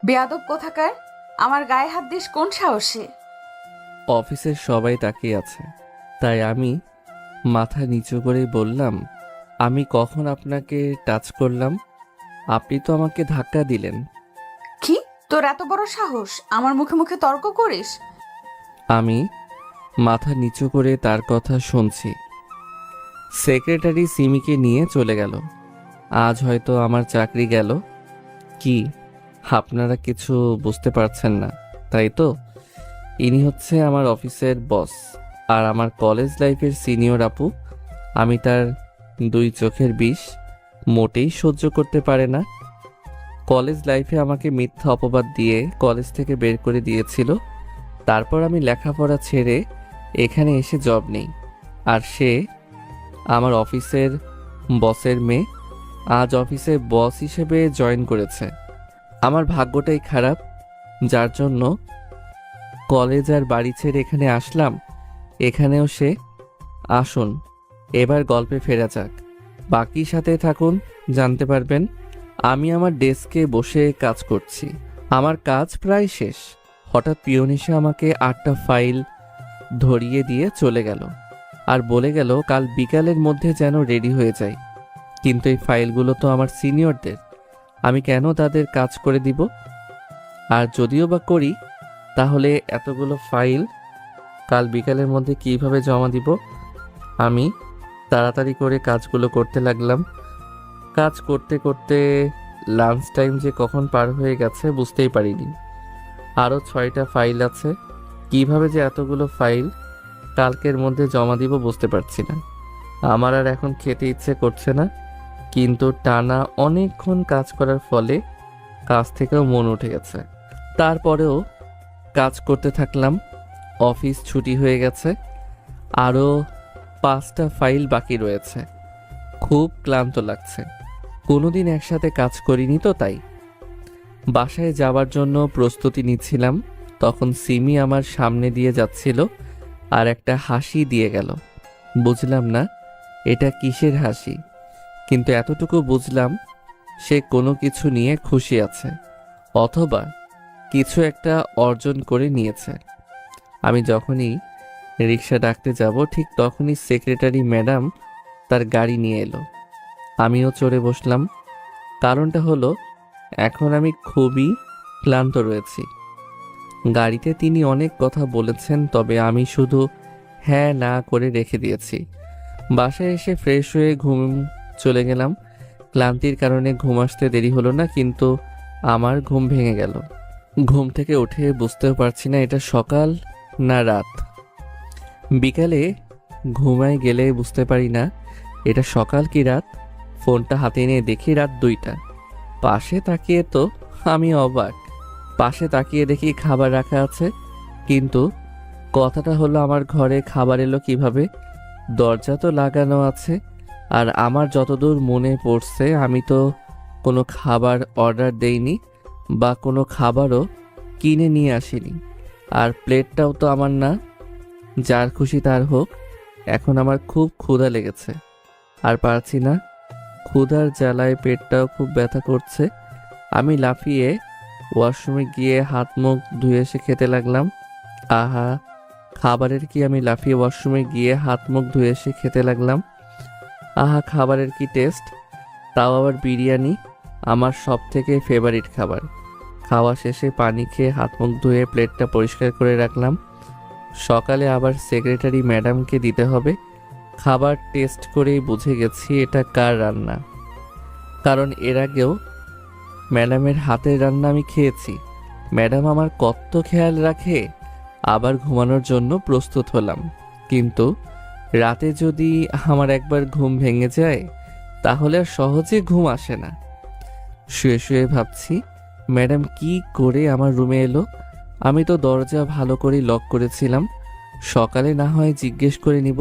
বেয়াদব কোথাকার! আমার গায়ে হাত দিস কোন সাহসে? অফিসের সবাই তাকিয়ে আছে, তাই আমি মাথা নিচু করে বললাম, আমি কখন আপনাকে টাচ করলাম? আপনি তো আমাকে ধাক্কা দিলেন। কি? তোর এত বড় সাহস আমার মুখে মুখে তর্ক করিস? আমি মাথা নিচু করে তার কথা শুনছি। সেক্রেটারি সিমিকে নিয়ে চলে গেল। আজ হয়তো আমার চাকরি গেল। কি আপনারা কিছু বুঝতে পারছেন না, তাই তো? ইনি হচ্ছে আমার অফিসের বস আর আমার কলেজ লাইফের সিনিয়র আপু। আমি তার দুই চোখের বিষ, মোটেই সহ্য করতে পারে না। কলেজ লাইফে আমাকে মিথ্যা অপবাদ দিয়ে কলেজ থেকে বের করে দিয়েছিল। তারপর আমি লেখাপড়া ছেড়ে এখানে এসে জব নেই, আর সে আমার অফিসের বসের মেয়ে আজ অফিসে বস হিসেবে জয়েন করেছে। আমার ভাগ্যটাই খারাপ, যার জন্য কলেজ আর বাড়ি ছেড়ে এখানে আসলাম। এখানেও সে। আসুন এবার গল্পে ফেরা যাক, বাকি সাথে থাকুন, জানতে পারবেন। আমি আমার ডেস্কে বসে কাজ করছি। আমার কাজ প্রায় শেষ। হঠাৎ পিয়ন এসে আমাকে 8টা ফাইল ধরিয়ে দিয়ে চলে গেল আর বলে গেল কাল বিকালের মধ্যে যেন রেডি হয়ে যায়। কিন্তু এই ফাইলগুলো তো আমার সিনিয়রদের, আমি কেন তাদের কাজ করে দিব? আর যদিও বা করি, তাহলে এতগুলো ফাইল কাল বিকালের মধ্যে কিভাবে জমা দিব? আমি তাড়াতাড়ি করে কাজগুলো করতে লাগলাম। কাজ করতে করতে লাঞ্চ টাইম যে কখন পার হয়ে গেছে বুঝতেই পারিনি। আরও 6টা ফাইল আছে। কিভাবে যে এতগুলো ফাইল কালকের মধ্যে জমা দিব বুঝতে পারছি না। আমার আর এখন খেতে ইচ্ছে করছে না, কিন্তু টানা অনেকক্ষণ কাজ করার ফলে কাজ থেকেও মন উঠে গেছে। তারপরেও কাজ করতে থাকলাম। অফিস ছুটি হয়ে গেছে, আরও 5টা ফাইল বাকি রয়েছে। খুব ক্লান্ত লাগছে, কোনোদিন একসাথে কাজ করিনি তো, তাই। বাসায় যাওয়ার জন্য প্রস্তুতি নিচ্ছিলাম, তখন সিমি আমার সামনে দিয়ে যাচ্ছিল আর একটা হাসি দিয়ে গেল। বুঝলাম না এটা কিসের হাসি, কিন্তু এতটুকু বুঝলাম সে কোনো কিছু নিয়ে খুশি আছে, অথবা কিছু একটা অর্জন করে নিয়েছে। আমি যখনই রিক্সা ডাকতে যাব ঠিক তখনই সেক্রেটারি ম্যাডাম তার গাড়ি নিয়ে এলো। আমিও চড়ে বসলাম। কারণটা হলো এখন আমি খুবই ক্লান্ত রয়েছি। গাড়িতে তিনি অনেক কথা বলেছেন, তবে আমি শুধু হ্যাঁ না করে রেখে দিয়েছি। বাসায় এসে ফ্রেশ হয়ে ঘুম চলে গেলাম। ক্লান্তির কারণে ঘুম আসতে দেরি হলো না, কিন্তু আমার ঘুম ভেঙে গেল। ঘুম থেকে উঠে বুঝতেও পারছি না এটা সকাল না রাত। বিকালে ঘুমায় গেলে বুঝতে পারি না এটা সকাল কি রাত। ফোনটা হাতে নিয়ে দেখি রাত 2টা। পাশে তাকিয়ে তো আমি অবাক। পাশে তাকিয়ে দেখি খাবার রাখা আছে, কিন্তু কথাটা হলো আমার ঘরে খাবার এলো কিভাবে? দরজা তো লাগানো আছে, আর আমার যতদূর মনে পড়ছে আমি তো কোনো খাবার অর্ডার দেইনি বা কোনো খাবারও কিনে নিয়ে আসিনি। আর প্লেটটাও তো আমার না। যার খুশি তার হোক। এখন আমার খুব ক্ষুধা লেগেছে, আর পারছি না। ক্ষুধার জ্বালায় পেটটাও খুব ব্যথা করছে। আমি লাফিয়ে ওয়াশরুমে গিয়ে হাত মুখ ধুয়ে এসে খেতে লাগলাম। আহা, খাবারের কি! আমি লাফিয়ে ওয়াশরুমে গিয়ে হাত মুখ ধুয়ে এসে খেতে লাগলাম। আহা, খাবারের কি টেস্ট! তাও আবার বিরিয়ানি, আমার সব থেকে ফেভারিট খাবার। খাওয়া শেষে পানি খেয়ে হাত মুখ ধুয়ে প্লেটটা পরিষ্কার করে রাখলাম। সকালে আবার সেক্রেটারি ম্যাডামকে দিতে হবে। খাবার টেস্ট করেই বুঝে গেছি এটা কার রান্না, কারণ এর আগেও ম্যাডামের হাতের রান্না আমি খেয়েছি। ম্যাডাম আমার কত খেয়াল রাখে। আবার ঘুমানোর জন্য প্রস্তুত হলাম, কিন্তু রাতে যদি আমার একবার ঘুম ভেঙে যায় তাহলে আর সহজে ঘুম আসে না। শুয়ে শুয়ে ভাবছি ম্যাডাম কি করে আমার রুমে এলো। আমি তো দরজা ভালো করে লক করেছিলাম। সকালে না হয় জিজ্ঞেস করে নিব,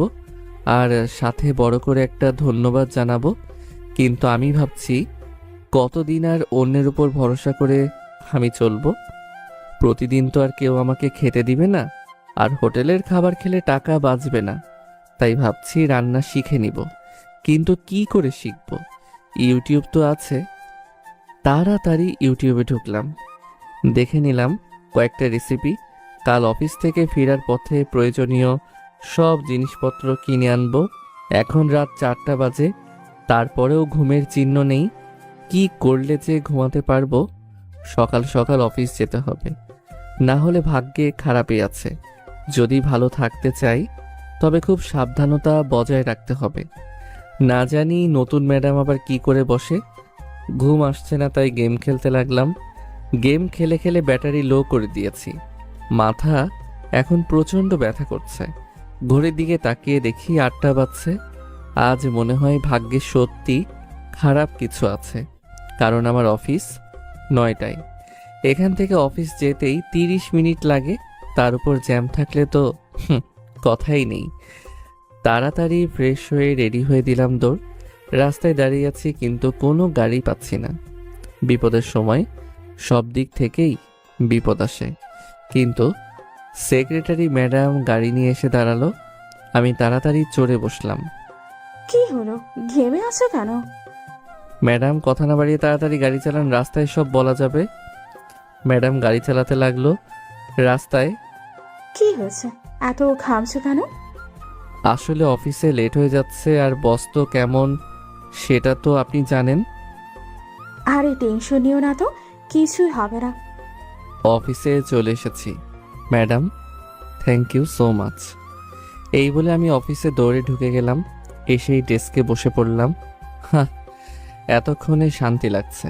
আর সাথে বড় করে একটা ধন্যবাদ জানাবো। কিন্তু আমি ভাবছি কতদিন আর অন্যের উপর ভরসা করে আমি চলবো? প্রতিদিন তো আর কেউ আমাকে খেতে দিবে না, আর হোটেলের খাবার খেলে টাকা বাঁচবে না। তাই ভাবছি রান্না শিখে নিব, কিন্তু কি করে শিখব? ইউটিউব তো আছে। তাড়াতাড়ি ইউটিউবে ঢুকলাম। দেখে নিলাম কয়েকটা রেসিপি। কাল অফিস থেকে ফেরার পথে প্রয়োজনীয় সব জিনিসপত্র কিনে আনবো। এখন রাত 4টা বাজে, তারপরেও ঘুমের চিহ্ন নেই। কি করলে যে ঘুমাতে পারবো? সকাল সকাল অফিস যেতে হবে, না হলে ভাগ্যে খারাপই আছে। যদি ভালো থাকতে চাই তবে খুব সাবধানতা বজায় রাখতে হবে। না জানি নতুন ম্যাডাম আবার কি করে বসে। ঘুম আসছে না তাই গেম খেলতে লাগলাম। গেম খেলে খেলে ব্যাটারি লো করে দিয়েছি। মাথা এখন প্রচণ্ড ব্যথা করছে। ঘড়ির দিকে তাকিয়ে দেখি 8টা বাজছে। আজ মনে হয় ভাগ্যে সত্যি খারাপ কিছু আছে, কারণ আমার অফিস 9টায়। এখান থেকে অফিস যেতেই 30 মিনিট লাগে, তার উপর জ্যাম থাকলে তো কথাই নেই। তাড়াতাড়ি ফ্রেশ হয়ে রেডি হয়ে দিলাম দৌড়। রাস্তায় দাঁড়িয়ে আছি কিন্তু কোনো গাড়ি পাচ্ছি না। বিপদের সময় সব দিক থেকেই বিপদ আসে। কিন্তু সেক্রেটারি ম্যাডাম গাড়ি নিয়ে এসে দাঁড়ালো। আমি তাড়াতাড়ি চড়ে বসলাম। কি হলো, ঘেমে আছো কেন? ম্যাডাম কথা না বাড়িয়ে তাড়াতাড়ি গাড়ি চালান, রাস্তায় সব বলা যাবে। ম্যাডাম গাড়ি চালাতে লাগলো। রাস্তায় কি হয়েছে, এত ঘামছো কেন? আসলে অফিসে লেট হয়ে যাচ্ছে, আর বস তো কেমন সেটা তো আপনি জানেন। আরে টেনশন নিও না তো, কিছুই হবে না। অফিসে চলে এসেছি madam, thank you so much. এই বলে আমি অফিসে দৌড়ে ঢুকে গেলাম। এসেই ডেস্কে বসে পড়লাম। হ্যাঁ, এতক্ষণে শান্তি লাগছে।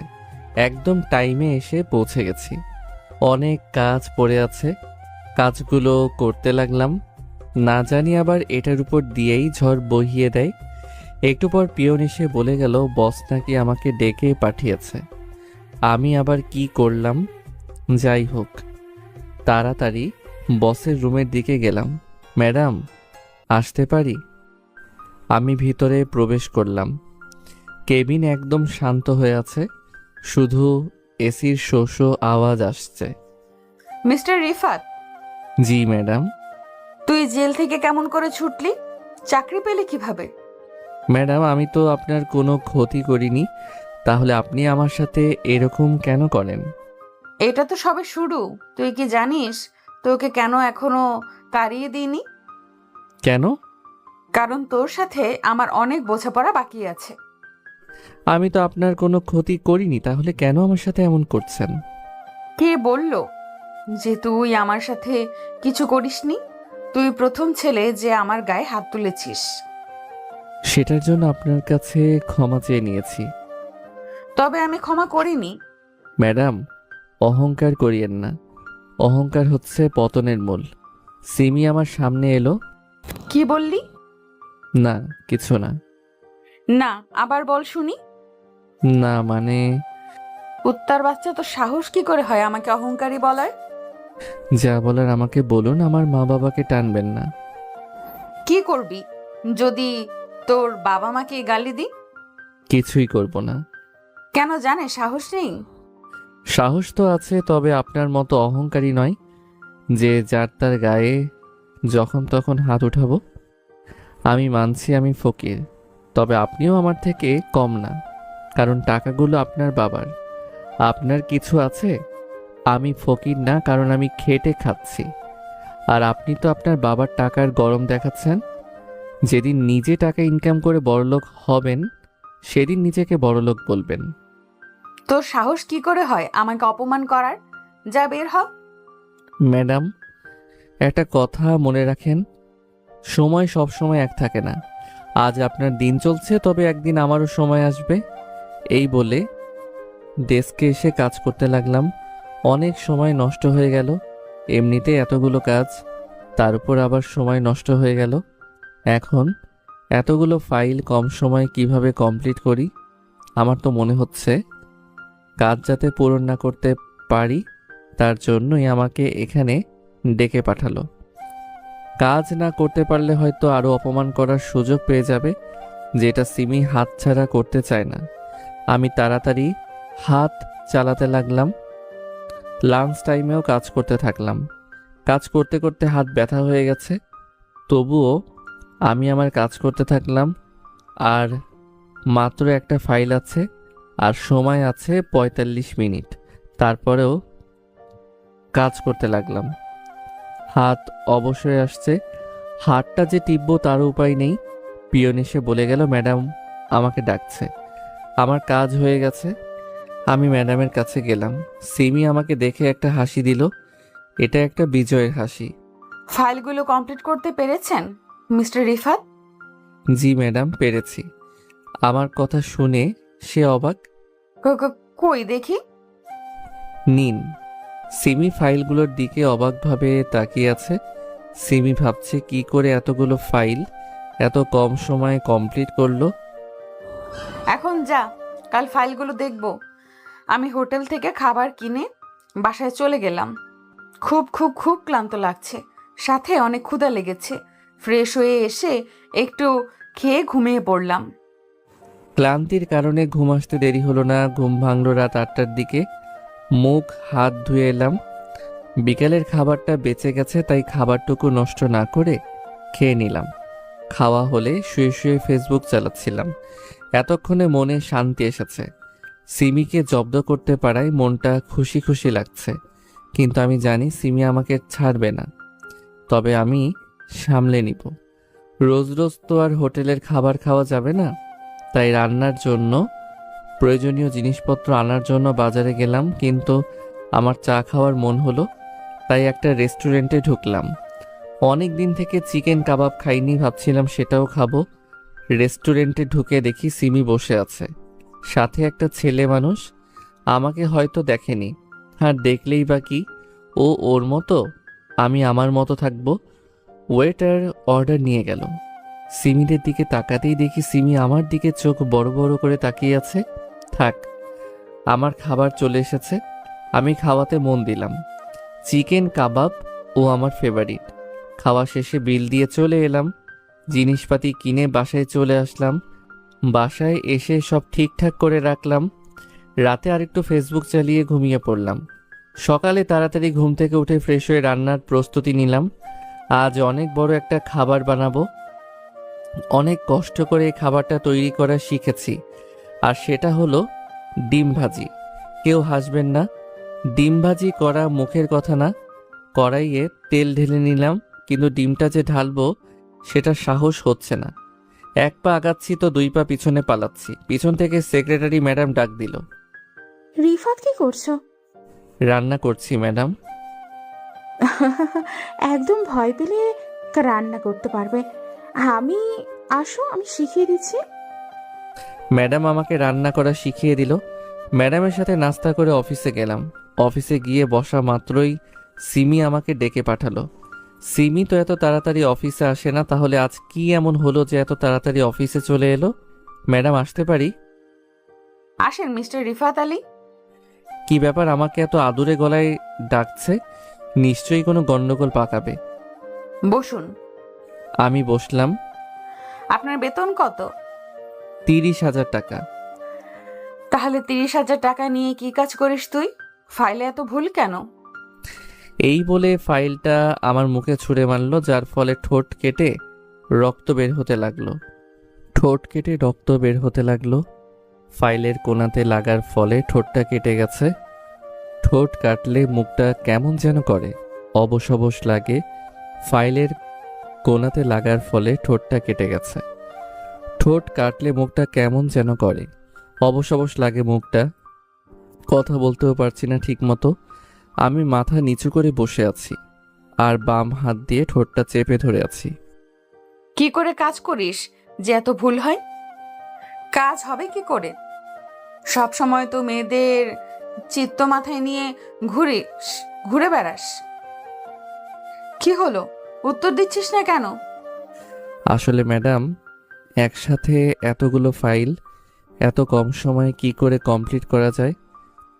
একদম টাইমে এসে পৌঁছে গেছি। অনেক কাজ পড়ে আছে, কাজগুলো করতে লাগলাম। না জানি আবার এটার উপর দিয়েই ঝড় বহিয়ে দেয়। একটু পর পিয়ন এসে বলে গেল বস নাকি আমাকে ডেকে পাঠিয়েছে। আমি আবার কি করলাম? যাই হোক, তাড়াতাড়ি বসের রুমের দিকে গেলাম। ম্যাডাম, আসতে পারি? আমি ভিতরে প্রবেশ করলাম। কেবিন একদম শান্ত হয়ে আছে, শুধু এসির শো শো আওয়াজ আসছে। মিস্টার রিফাত, জি ম্যাডাম। তুই জেল থেকে কেমন করে ছুটলি? চাকরি পেলে কিভাবে? ম্যাডাম, আমি তো আপনার কোনো ক্ষতি করিনি, তাহলে আপনি আমার সাথে এরকম কেন করেন? এটা তো সবে শুরু। তুই কি জানিস তোকে কেন এখনো তাড়িয়ে দিইনি? কেন? কারণ তোর সাথে আমার অনেক বোঝাপড়া বাকি আছে। আমি তো আপনার কোনো ক্ষতি করিনি, তাহলে কেন আমার সাথে এমন করছেন? কে বলল যে তুই আমার সাথে কিছু করিসনি? তুই প্রথম ছেলে যে আমার গায়ে হাত তুলেছিস। সেটার জন্য আপনার কাছে ক্ষমা চেয়ে নিয়েছি। তবে আমি ক্ষমা করিনি। ম্যাডাম, অহংকার করিয়েন না। অহংকার হচ্ছে পতনের মূল। সিমি আমার সামনে এলো। কি বললি? না, কিছু না। না, আবার বল শুনি। না মানে, কুত্তার বাচ্চা, তো সাহস কি করে হয় আমাকে অহংকারী বলার? যা বলার আমাকে বলুন, আমার মা বাবাকে টানবেন না। কি করবি যদি তোর বাবা মাকে গালি দি? কিছুই করব না। কেন, জানে সাহস নেই? সাহস তো আছে, তবে আপনার মতো অহংকারী নয় যে যার তার গায়ে যখন তখন হাত উঠাবো। আমি মানছি আমি ফকির, তবে আপনিও আমার থেকে কম না, কারণ টাকাগুলো আপনার বাবার। আপনার কিছু আছে? আমি ফকির না, কারণ আমি খেটে খাচ্ছি। আর আপনি তো আপনার বাবার টাকার গরম দেখাচ্ছেন। যেদিন নিজে টাকা ইনকাম করে বড়লোক হবেন, সেদিন নিজেকে বড়লোক বলবেন। তোর সাহস কি করে হয় আমাকে অপমান করার? যা, বের হ। ম্যাডাম, একটা কথা মনে রাখেন, সময় সব সময় এক থাকে না। আজ আপনার দিন চলছে, তবে একদিন আমারও সময় আসবে। এই বলে ডেস্কে এসে কাজ করতে লাগলাম। অনেক সময় নষ্ট হয়ে গেল। এমনিতে এতগুলো কাজ, তার উপর আবার সময় নষ্ট হয়ে গেল। এখন এতগুলো ফাইল কম সময়ে কিভাবে কমপ্লিট করি? আমার তো মনে হচ্ছে কাজ যাতে পূরণ না করতে পারি, তার জন্যই আমাকে এখানে ডেকে পাঠালো। কাজ না করতে পারলে হয়তো আরও অপমান করার সুযোগ পেয়ে যাবে, যেটা সিমি হাতছাড়া করতে চায় না। আমি তাড়াতাড়ি হাত চালাতে লাগলাম। লাঞ্চ টাইমেও কাজ করতে থাকলাম। কাজ করতে করতে হাত ব্যথা হয়ে গেছে, তবুও আমি আমার কাজ করতে থাকলাম। আর মাত্র একটা ফাইল আছে, আর সময় আছে 45 মিনিট। তারপরেও কাজ করতে লাগলাম। হাত অবশ্যই আসছে, হাতটা যে টিপবো তার উপায় নেই। পিয়ন এসে বলে গেল ম্যাডাম আমাকে ডাকছে। আমার কাজ হয়ে গেছে। আমি ম্যাডামের কাছে গেলাম। সিমি আমাকে দেখে একটা হাসি দিল। এটা একটা বিজয়ের হাসি। ফাইলগুলো কমপ্লিট করতে পেরেছেন মিস্টার রিফাত? জি ম্যাডাম, পেরেছি। আমার কথা শুনে সে অবাক। কই দেখি। নিন। সিমি ফাইলগুলোর দিকে অবাকভাবে তাকিয়ে আছে। সিমি ভাবছে কি করে এতগুলো ফাইল এত কম সময়ে কমপ্লিট করলো। এখন যা, কাল ফাইলগুলো দেখব। আমি হোটেল থেকে খাবার কিনে বাসায় চলে গেলাম। খুব খুব খুব ক্লান্ত লাগছে, সাথে অনেক ক্ষুধা লেগেছে। ফ্রেশ হয়ে এসে একটু খেয়ে ঘুমিয়ে পড়লাম। ক্লান্তির কারণে ঘুম আসতে দেরি হলো না। ঘুম ভাঙলো রাত 8টার দিকে। মুখ হাত ধুয়ে এলাম। বিকেলের খাবারটা বেঁচে গেছে, তাই খাবারটুকু নষ্ট না করে খেয়ে নিলাম। খাওয়া হলে শুয়ে শুয়ে ফেসবুক চালাচ্ছিলাম। এতক্ষণে মনে শান্তি এসেছে। সিমিকে জব্দ করতে পারায় মনটা খুশি খুশি লাগছে। কিন্তু আমি জানি সিমি আমাকে ছাড়বে না। তবে আমি সামলে নিব। রোজ রোজ তো আর হোটেলের খাবার খাওয়া যাবে না। তাই রান্নার জন্য প্রয়োজনীয় জিনিসপত্র আনার জন্য বাজারে গেলাম। কিন্তু আমার চা খাওয়ার মন হলো, তাই একটা রেস্টুরেন্টে ঢুকলাম। অনেক দিন থেকে চিকেন কাবাব খাইনি, ভাবছিলাম সেটাও খাবো। রেস্টুরেন্টে ঢুকে দেখি সিমি বসে আছে, সাথে একটা ছেলে মানুষ। আমাকে হয়তো দেখেনি, আর দেখলেই বা কি, ও ওর মতো, আমি আমার মতো থাকবো। ওয়েটার অর্ডার নিয়ে গেল। সিমিদের দিকে তাকাতেই দেখি সিমি আমার দিকে চোখ বড় বড় করে তাকিয়ে আছে। থাক, আমার খাবার চলে এসেছে। আমি খাওয়াতে মন দিলাম। চিকেন কাবাব ও আমার ফেভারিট। খাওয়া শেষে বিল দিয়ে চলে এলাম। জিনিসপাতি কিনে বাসায় চলে আসলাম। বাসায় এসে সব ঠিকঠাক করে রাখলাম। রাতে আরেকটু ফেসবুক চালিয়ে ঘুমিয়ে পড়লাম। সকালে তাড়াতাড়ি ঘুম থেকে উঠে ফ্রেশ হয়ে রান্নার প্রস্তুতি নিলাম। আজ অনেক বড় একটা খাবার বানাবো। অনেক কষ্ট করে এই খাবারটা তৈরি করা শিখেছি, আর সেটা হলো ডিম ভাজি। কেউ হাসবেন না। ডিম ভাজি করা মুখের কথা না। কড়াইয়ে তেল ঢেলে নিলাম, কিন্তু ডিমটা যে ঢালবো সেটা সাহস হচ্ছে না। এক পা আগাচ্ছি তো 2 পা পিছনে পালাচ্ছি। পিছন থেকে সেক্রেটারি ম্যাডাম ডাক দিল। রিফাত, কি করছো? রান্না করছি ম্যাডাম। একদম ভয় পেলে রান্না করতে পারবে। আমি আসো, আমি শিখিয়ে দিচ্ছি। ম্যাডাম আমাকে রান্না করা শিখিয়ে দিল। ম্যাডামের সাথে নাস্তা করে অফিসে গেলাম। অফিসে গিয়ে বসা মাত্রই সিমি আমাকে ডেকে পাঠালো। সিমি তো এত তাড়াতাড়ি অফিসে আসে না, তাহলে আজ কি এমন হলো যে এত তাড়াতাড়ি অফিসে চলে এলো? ম্যাডাম, আসতে পারি? আসেন মিস্টার রিফাত আলী। কি ব্যাপার, আমাকে এত আদুরে গলায় ডাকছে? নিশ্চয়ই কোনো গন্ডগোল পাকাবে। বসুন। আমি বসলাম। আপনার বেতন কত? 30,000 টাকা। তাহলে 30,000 টাকা নিয়ে কি কাজ করিস তুই? ফাইলে এত ভুল কেন? এই বলে ফাইলটা আমার মুখে ছুঁড়ে মারল, যার ফলে ঠোঁট কেটে রক্ত বের হতে লাগলো। ঠোঁট কেটে রক্ত বের হতে লাগলো। ফাইলের কোণাতে লাগার ফলে ঠোঁটটা কেটে গেছে। ঠোঁট কাটলে মুখটা কেমন যেন করে, অবশ অবশ লাগে। ফাইলের কোণাতে লাগার ফলে ঠোঁটটা কেটে গেছে। ঠোঁট কাটলে মুখটা কেমন যেন করে, অবশ অবশ লাগে মুখটা। কথা বলতেও পারছি না ঠিক মতো। আমি মাথা নিচু করে বসে আছি, আর বাম হাত দিয়ে ঠোঁটটা চেপে ধরে আছি। কি করে কাজ করিস যে এত ভুল হয়? কাজ হবে কি করে? সব সময় তো মেয়েদের চিত্ত মাথায় নিয়ে ঘুরে বেড়াস। কি হলো, উত্তর দিচ্ছিস না কেন? আসলে ম্যাডাম, একসাথে এতগুলো ফাইল এত কম সময়ে কি করে কমপ্লিট করা যায়?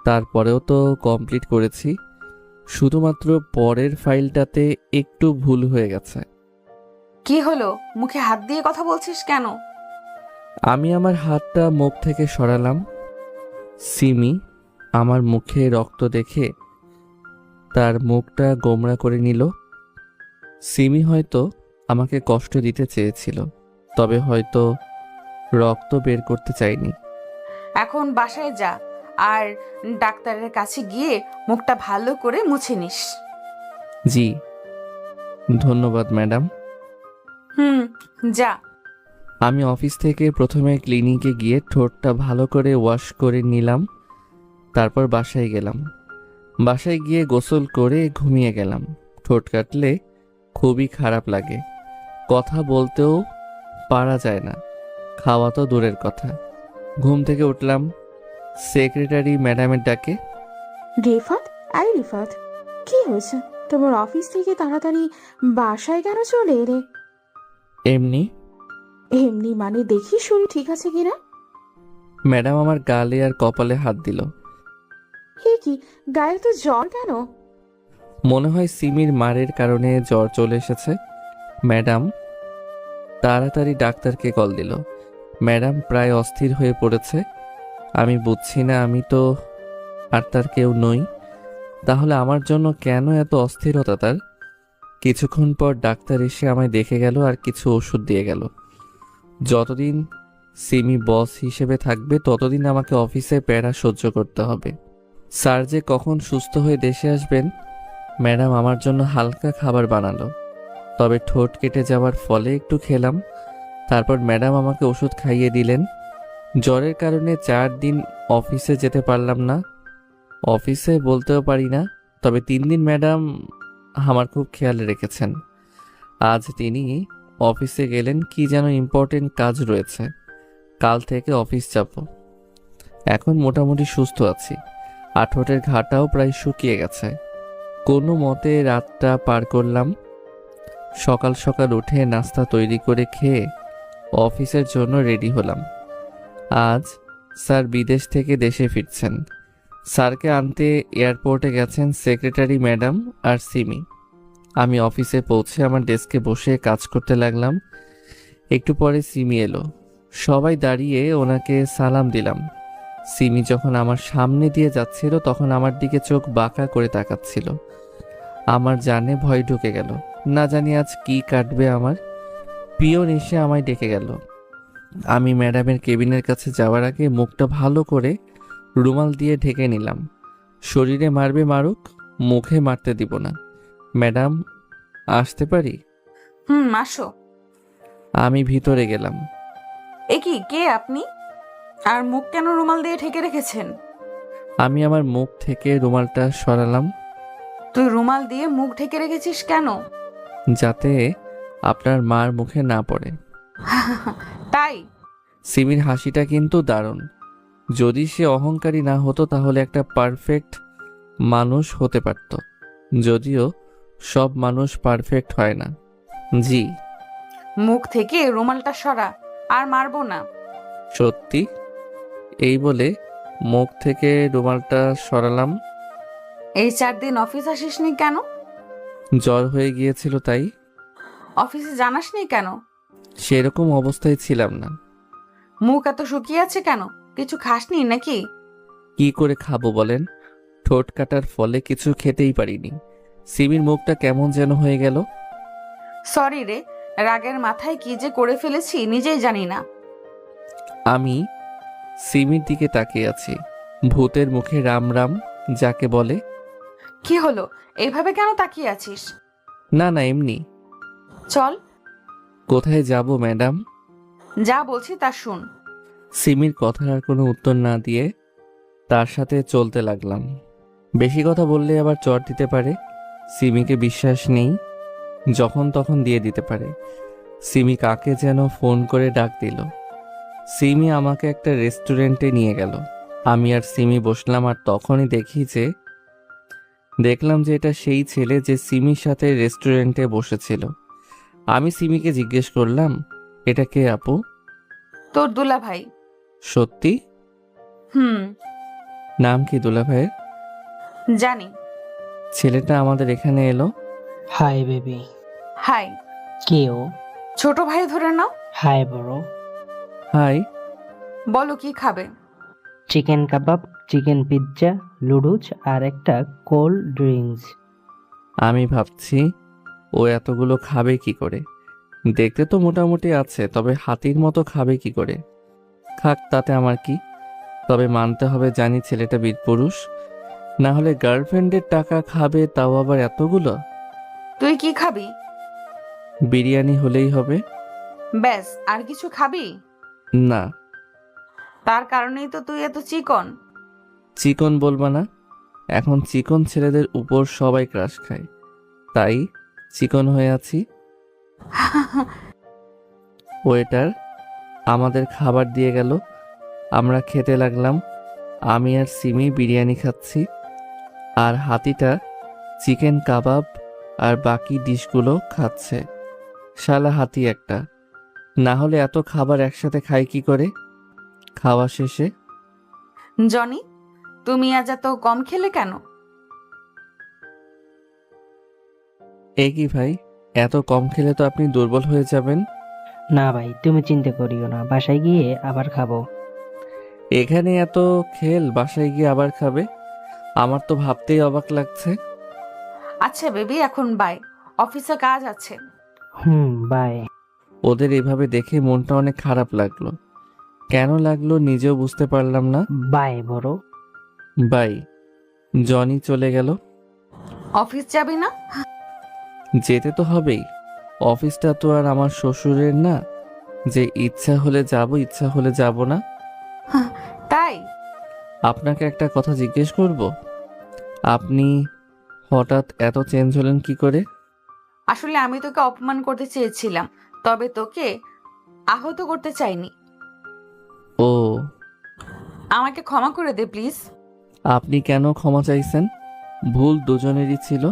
তারপরেও তো কমপ্লিট করেছি। শুধুমাত্র পরের ফাইলটাতে একটু ভুল হয়ে গেছে। কি হলো, মুখে হাত দিয়ে কথা বলছিস কেন? আমি আমার হাতটা মুখ থেকে সরালাম। সিমি আমার মুখে রক্ত দেখে তার মুখটা গোমড়া করে নিল। সিমি হয়তো আমাকে কষ্ট দিতে চেয়েছিল, তবে হয়তো রক্ত বের করতে চাইনি। এখন বাসায় যা, আর ডাক্তারের কাছে গিয়ে মুখটা ভালো করে মুছে নিস। জি, ধন্যবাদ ম্যাডাম। হুম, যা। আমি অফিস থেকে প্রথমে ক্লিনিকে গিয়ে ঠোঁটটা ভালো করে ওয়াশ করে নিলাম। তারপর বাসায় গেলাম। বাসায় গিয়ে গোসল করে ঘুমিয়ে গেলাম। ঠোঁট কাটলে খুবই খারাপ লাগে, কথা বলতেও পারা যায় না, খাওয়া তো দূরের কথা। ঘুম থেকে উঠলাম, সেক্রেটারি ম্যাডামের ডাকে। রিফাত, আরে রিফাত, কি হয়েছে? তোমার অফিস থেকে তাড়াতাড়ি বাসায় কেন চলে এলে? এমনি। এমনি মানে দেখি শরীর ঠিক আছে কিনা। ম্যাডাম আমার গালে আর কপালে হাত দিল। হে কি, গায়ে তো জ্বর কেন? মনে হয় সিমির মারের কারণে জ্বর চলে এসেছে। ম্যাডাম তাড়াতাড়ি ডাক্তারকে কল দিল। ম্যাডাম প্রায় অস্থির হয়ে পড়েছে। আমি বুঝছি না, আমি তো আর তার কেউ নই, তাহলে আমার জন্য কেন এত অস্থিরতা তার? কিছুক্ষণ পর ডাক্তার এসে আমায় দেখে গেল আর কিছু ওষুধ দিয়ে গেল। যতদিন সিমি বস হিসেবে থাকবে ততদিন আমাকে অফিসে প্যারা সহ্য করতে হবে। স্যার যে কখন সুস্থ হয়ে দেশে আসবেন। ম্যাডাম আমার জন্য হালকা খাবার বানালো, তবে ঠোঁট কেটে যাওয়ার ফলে একটু খেলাম। তারপর ম্যাডাম আমাকে ওষুধ খাইয়ে দিলেন। জ্বরের কারণে 4 দিন অফিসে যেতে পারলাম না। অফিসে বলতেও পারি না, তবে 3 দিন ম্যাডাম আমার খুব খেয়াল রেখেছেন। আজ তিনি অফিসে গেলেন, কি যেন ইম্পর্টেন্ট কাজ রয়েছে। কাল থেকে অফিস যাব। এখন মোটামুটি সুস্থ আছি, আর ঠোঁটের ঘাটাও প্রায় শুকিয়ে গেছে। কোনো মতে রাতটা পার করলাম। সকাল সকাল উঠে নাস্তা তৈরি করে খেয়ে অফিসের জন্য রেডি হলাম। আজ স্যার বিদেশ থেকে দেশে ফিরছেন। স্যারকে আনতে এয়ারপোর্টে গেছেন সেক্রেটারি ম্যাডাম আর সিমি। আমি অফিসে পৌঁছে আমার ডেস্কে বসে কাজ করতে লাগলাম। একটু পরে সিমি এলো। সবাই দাঁড়িয়ে ওনাকে সালাম দিলাম। সিমি যখন আমার সামনে দিয়ে যাচ্ছিল তখন আমার দিকে চোখ বাঁকা করে তাকাচ্ছিল। আমার জানে ভয় ঢুকে গেল, না জানি আজ কি কাটবে আমার। পিয়ন এসে আমায় ডেকে গেল। আমি ম্যাডামের কেবিনের কাছে যাওয়ার আগে মুখটা ভালো করে রুমাল দিয়ে ঢেকে নিলাম। শরীরে মারবে মারুক, মুখে মারতে দিব না। ম্যাডাম, আসতে পারি? হুম, আসো। আমি ভিতরে গেলাম। এ কি, কে আপনি? আর মুখ কেন রুমাল দিয়ে ঢেকে রেখেছেন? আমি আমার মুখ থেকে রুমালটা সরালাম। তুই রুমাল দিয়ে মুখ ঢেকে রেখেছিস কেন? যাতে আপনার মার মুখে না পড়ে। তাই? সিমির হাসিটা কিন্তু দারুণ। যদি সে অহংকারী না হতো তাহলে একটা পারফেক্ট মানুষ হতে পারত। যদিও সব মানুষ পারফেক্ট হয় না। জি। মুখ থেকে রুমালটা সরা, আর মারবো না। সত্যি? এই বলে মুখ থেকে রুমালটা সরালাম। এই 4 দিন অফিস আসিসনি কেন? জ্বর হয়ে গিয়েছিল তাই। অফিসে জানাসনি কেন? সেরকম অবস্থায় ছিলাম না। মুখ এত শুকিয়ে আছে কেন? কিছু খাসনি নাকি? কি করে খাবো বলেন? ঠোঁট কাটার ফলে কিছু খেতেই পারিনি। সিমির মুখটা কেমন যেন হয়ে গেল। সরি রে, রাগের মাথায় কি যে করে ফেলেছি নিজেই জানি না। আমি সিমির দিকে তাকিয়ে আছি। ভূতের মুখে রাম রাম যাকে বলে। কি হলো, এইভাবে কেন তাকিয়ে আছিস? না না, এমনি। চল। কোথায় যাব ম্যাডাম? যা বলছি তা শুন। সিমির কথার আর কোনো উত্তর না দিয়ে তার সাথে চলতে লাগলাম। বেশি কথা বললে আবার চট দিতে পারে। সিমিকে বিশ্বাস নেই, যখন তখন দিয়ে দিতে পারে। সিমি কাকে যেন ফোন করে ডাক দিল। সিমি আমাকে একটা রেস্টুরেন্টে নিয়ে গেল। আমি আর সিমি বসলাম, আর তখনই দেখলাম যে এটা সেই ছেলে যে সিমির সাথে রেস্টুরেন্টে বসেছিল। আমি সিমিকে জিজ্ঞেস করলাম, এটা কে আপু? তোর দুলা ভাই। সত্যি? হুম, নাম কি দুলা ভাইয়ের? জানি। ছেলেটা আমাদের এখানে এলো। Hi baby. হাই। কে ও? ছোট ভাই ধরে নাও। হাই বড়। হাই। বলো কি খাবে? চিকেন কাবাব, চিকেন পিৎজা, লুডুস আর একটা কোল্ড ড্রিঙ্কস। আমি ভাবছি ও এতগুলো খাবে কি করে। দেখতে তো মোটামুটি আছে, তবে হাতির মতো খাবে কি করে? খাক, তাতে আমার কি। তবে মানতে হবে, জানি ছেলেটা বীরপুরুষ, না হলে গার্লফ্রেন্ডের টাকা খাবে, তাও আবার এতগুলো। তুই কি খাবি? বিরিয়ানি হলেই হবে। ব্যাস, আর কিছু খাবি? না। তার কারণেই তো তুই এত চিকন। চিকন বলবা না, এখন চিকন ছেলেদের উপর সবাই ক্রাশ খায়, তাই চিকন হয়ে আছি। ওয়েটার আমাদের খাবার দিয়ে গেল, আমরা খেতে লাগলাম। আমি আর সিমি বিরিয়ানি খাচ্ছি, আর হাতিটা চিকেন কাবাব আর বাকি ডিশগুলো খাচ্ছে। শালা হাতি একটা, না হলে এত খাবার একসাথে খাই কি করে? খাওয়া শেষে জনি, তুমি আজ এত কম খেলে কেন? এ কি ভাই, এত কম খেলে তো আপনি দুর্বল হয়ে যাবেন। না ভাই, তুমি চিন্তা করিও না, বাসায় গিয়ে আবার খাবো। এখানে এত খেল, বাসায় গিয়ে আবার খাবে? আমার তো ভাবতেই অবাক লাগছে। আচ্ছা বেবি, এখন বাই, অফিসে কাজ আছে। বাই। ওদের এভাবে দেখে মনটা অনেক খারাপ লাগলো। কেন লাগলো নিজেও বুঝতে পারলাম না। বাই বড়। বাই। জনি চলে গেল। অফিস যাবি না? যেতে তো হবেই, অফিসটা তো আর আমার শ্বশুরের না যে ইচ্ছা হলে যাব ইচ্ছা হলে যাব না। তাই? আপনাকে একটা কথা জিজ্ঞেস করব, আপনি হঠাৎ এত চেঞ্জ হলেন কি করে? আসলে আমি তোকে অপমান করতে চেয়েছিলাম, তবে তোকে আহত করতে চাইনি। ও, আমাকে ক্ষমা করে দে প্লিজ। আপনি কেন ক্ষমা চাইছেন? ভুল দুজনেরই ছিল।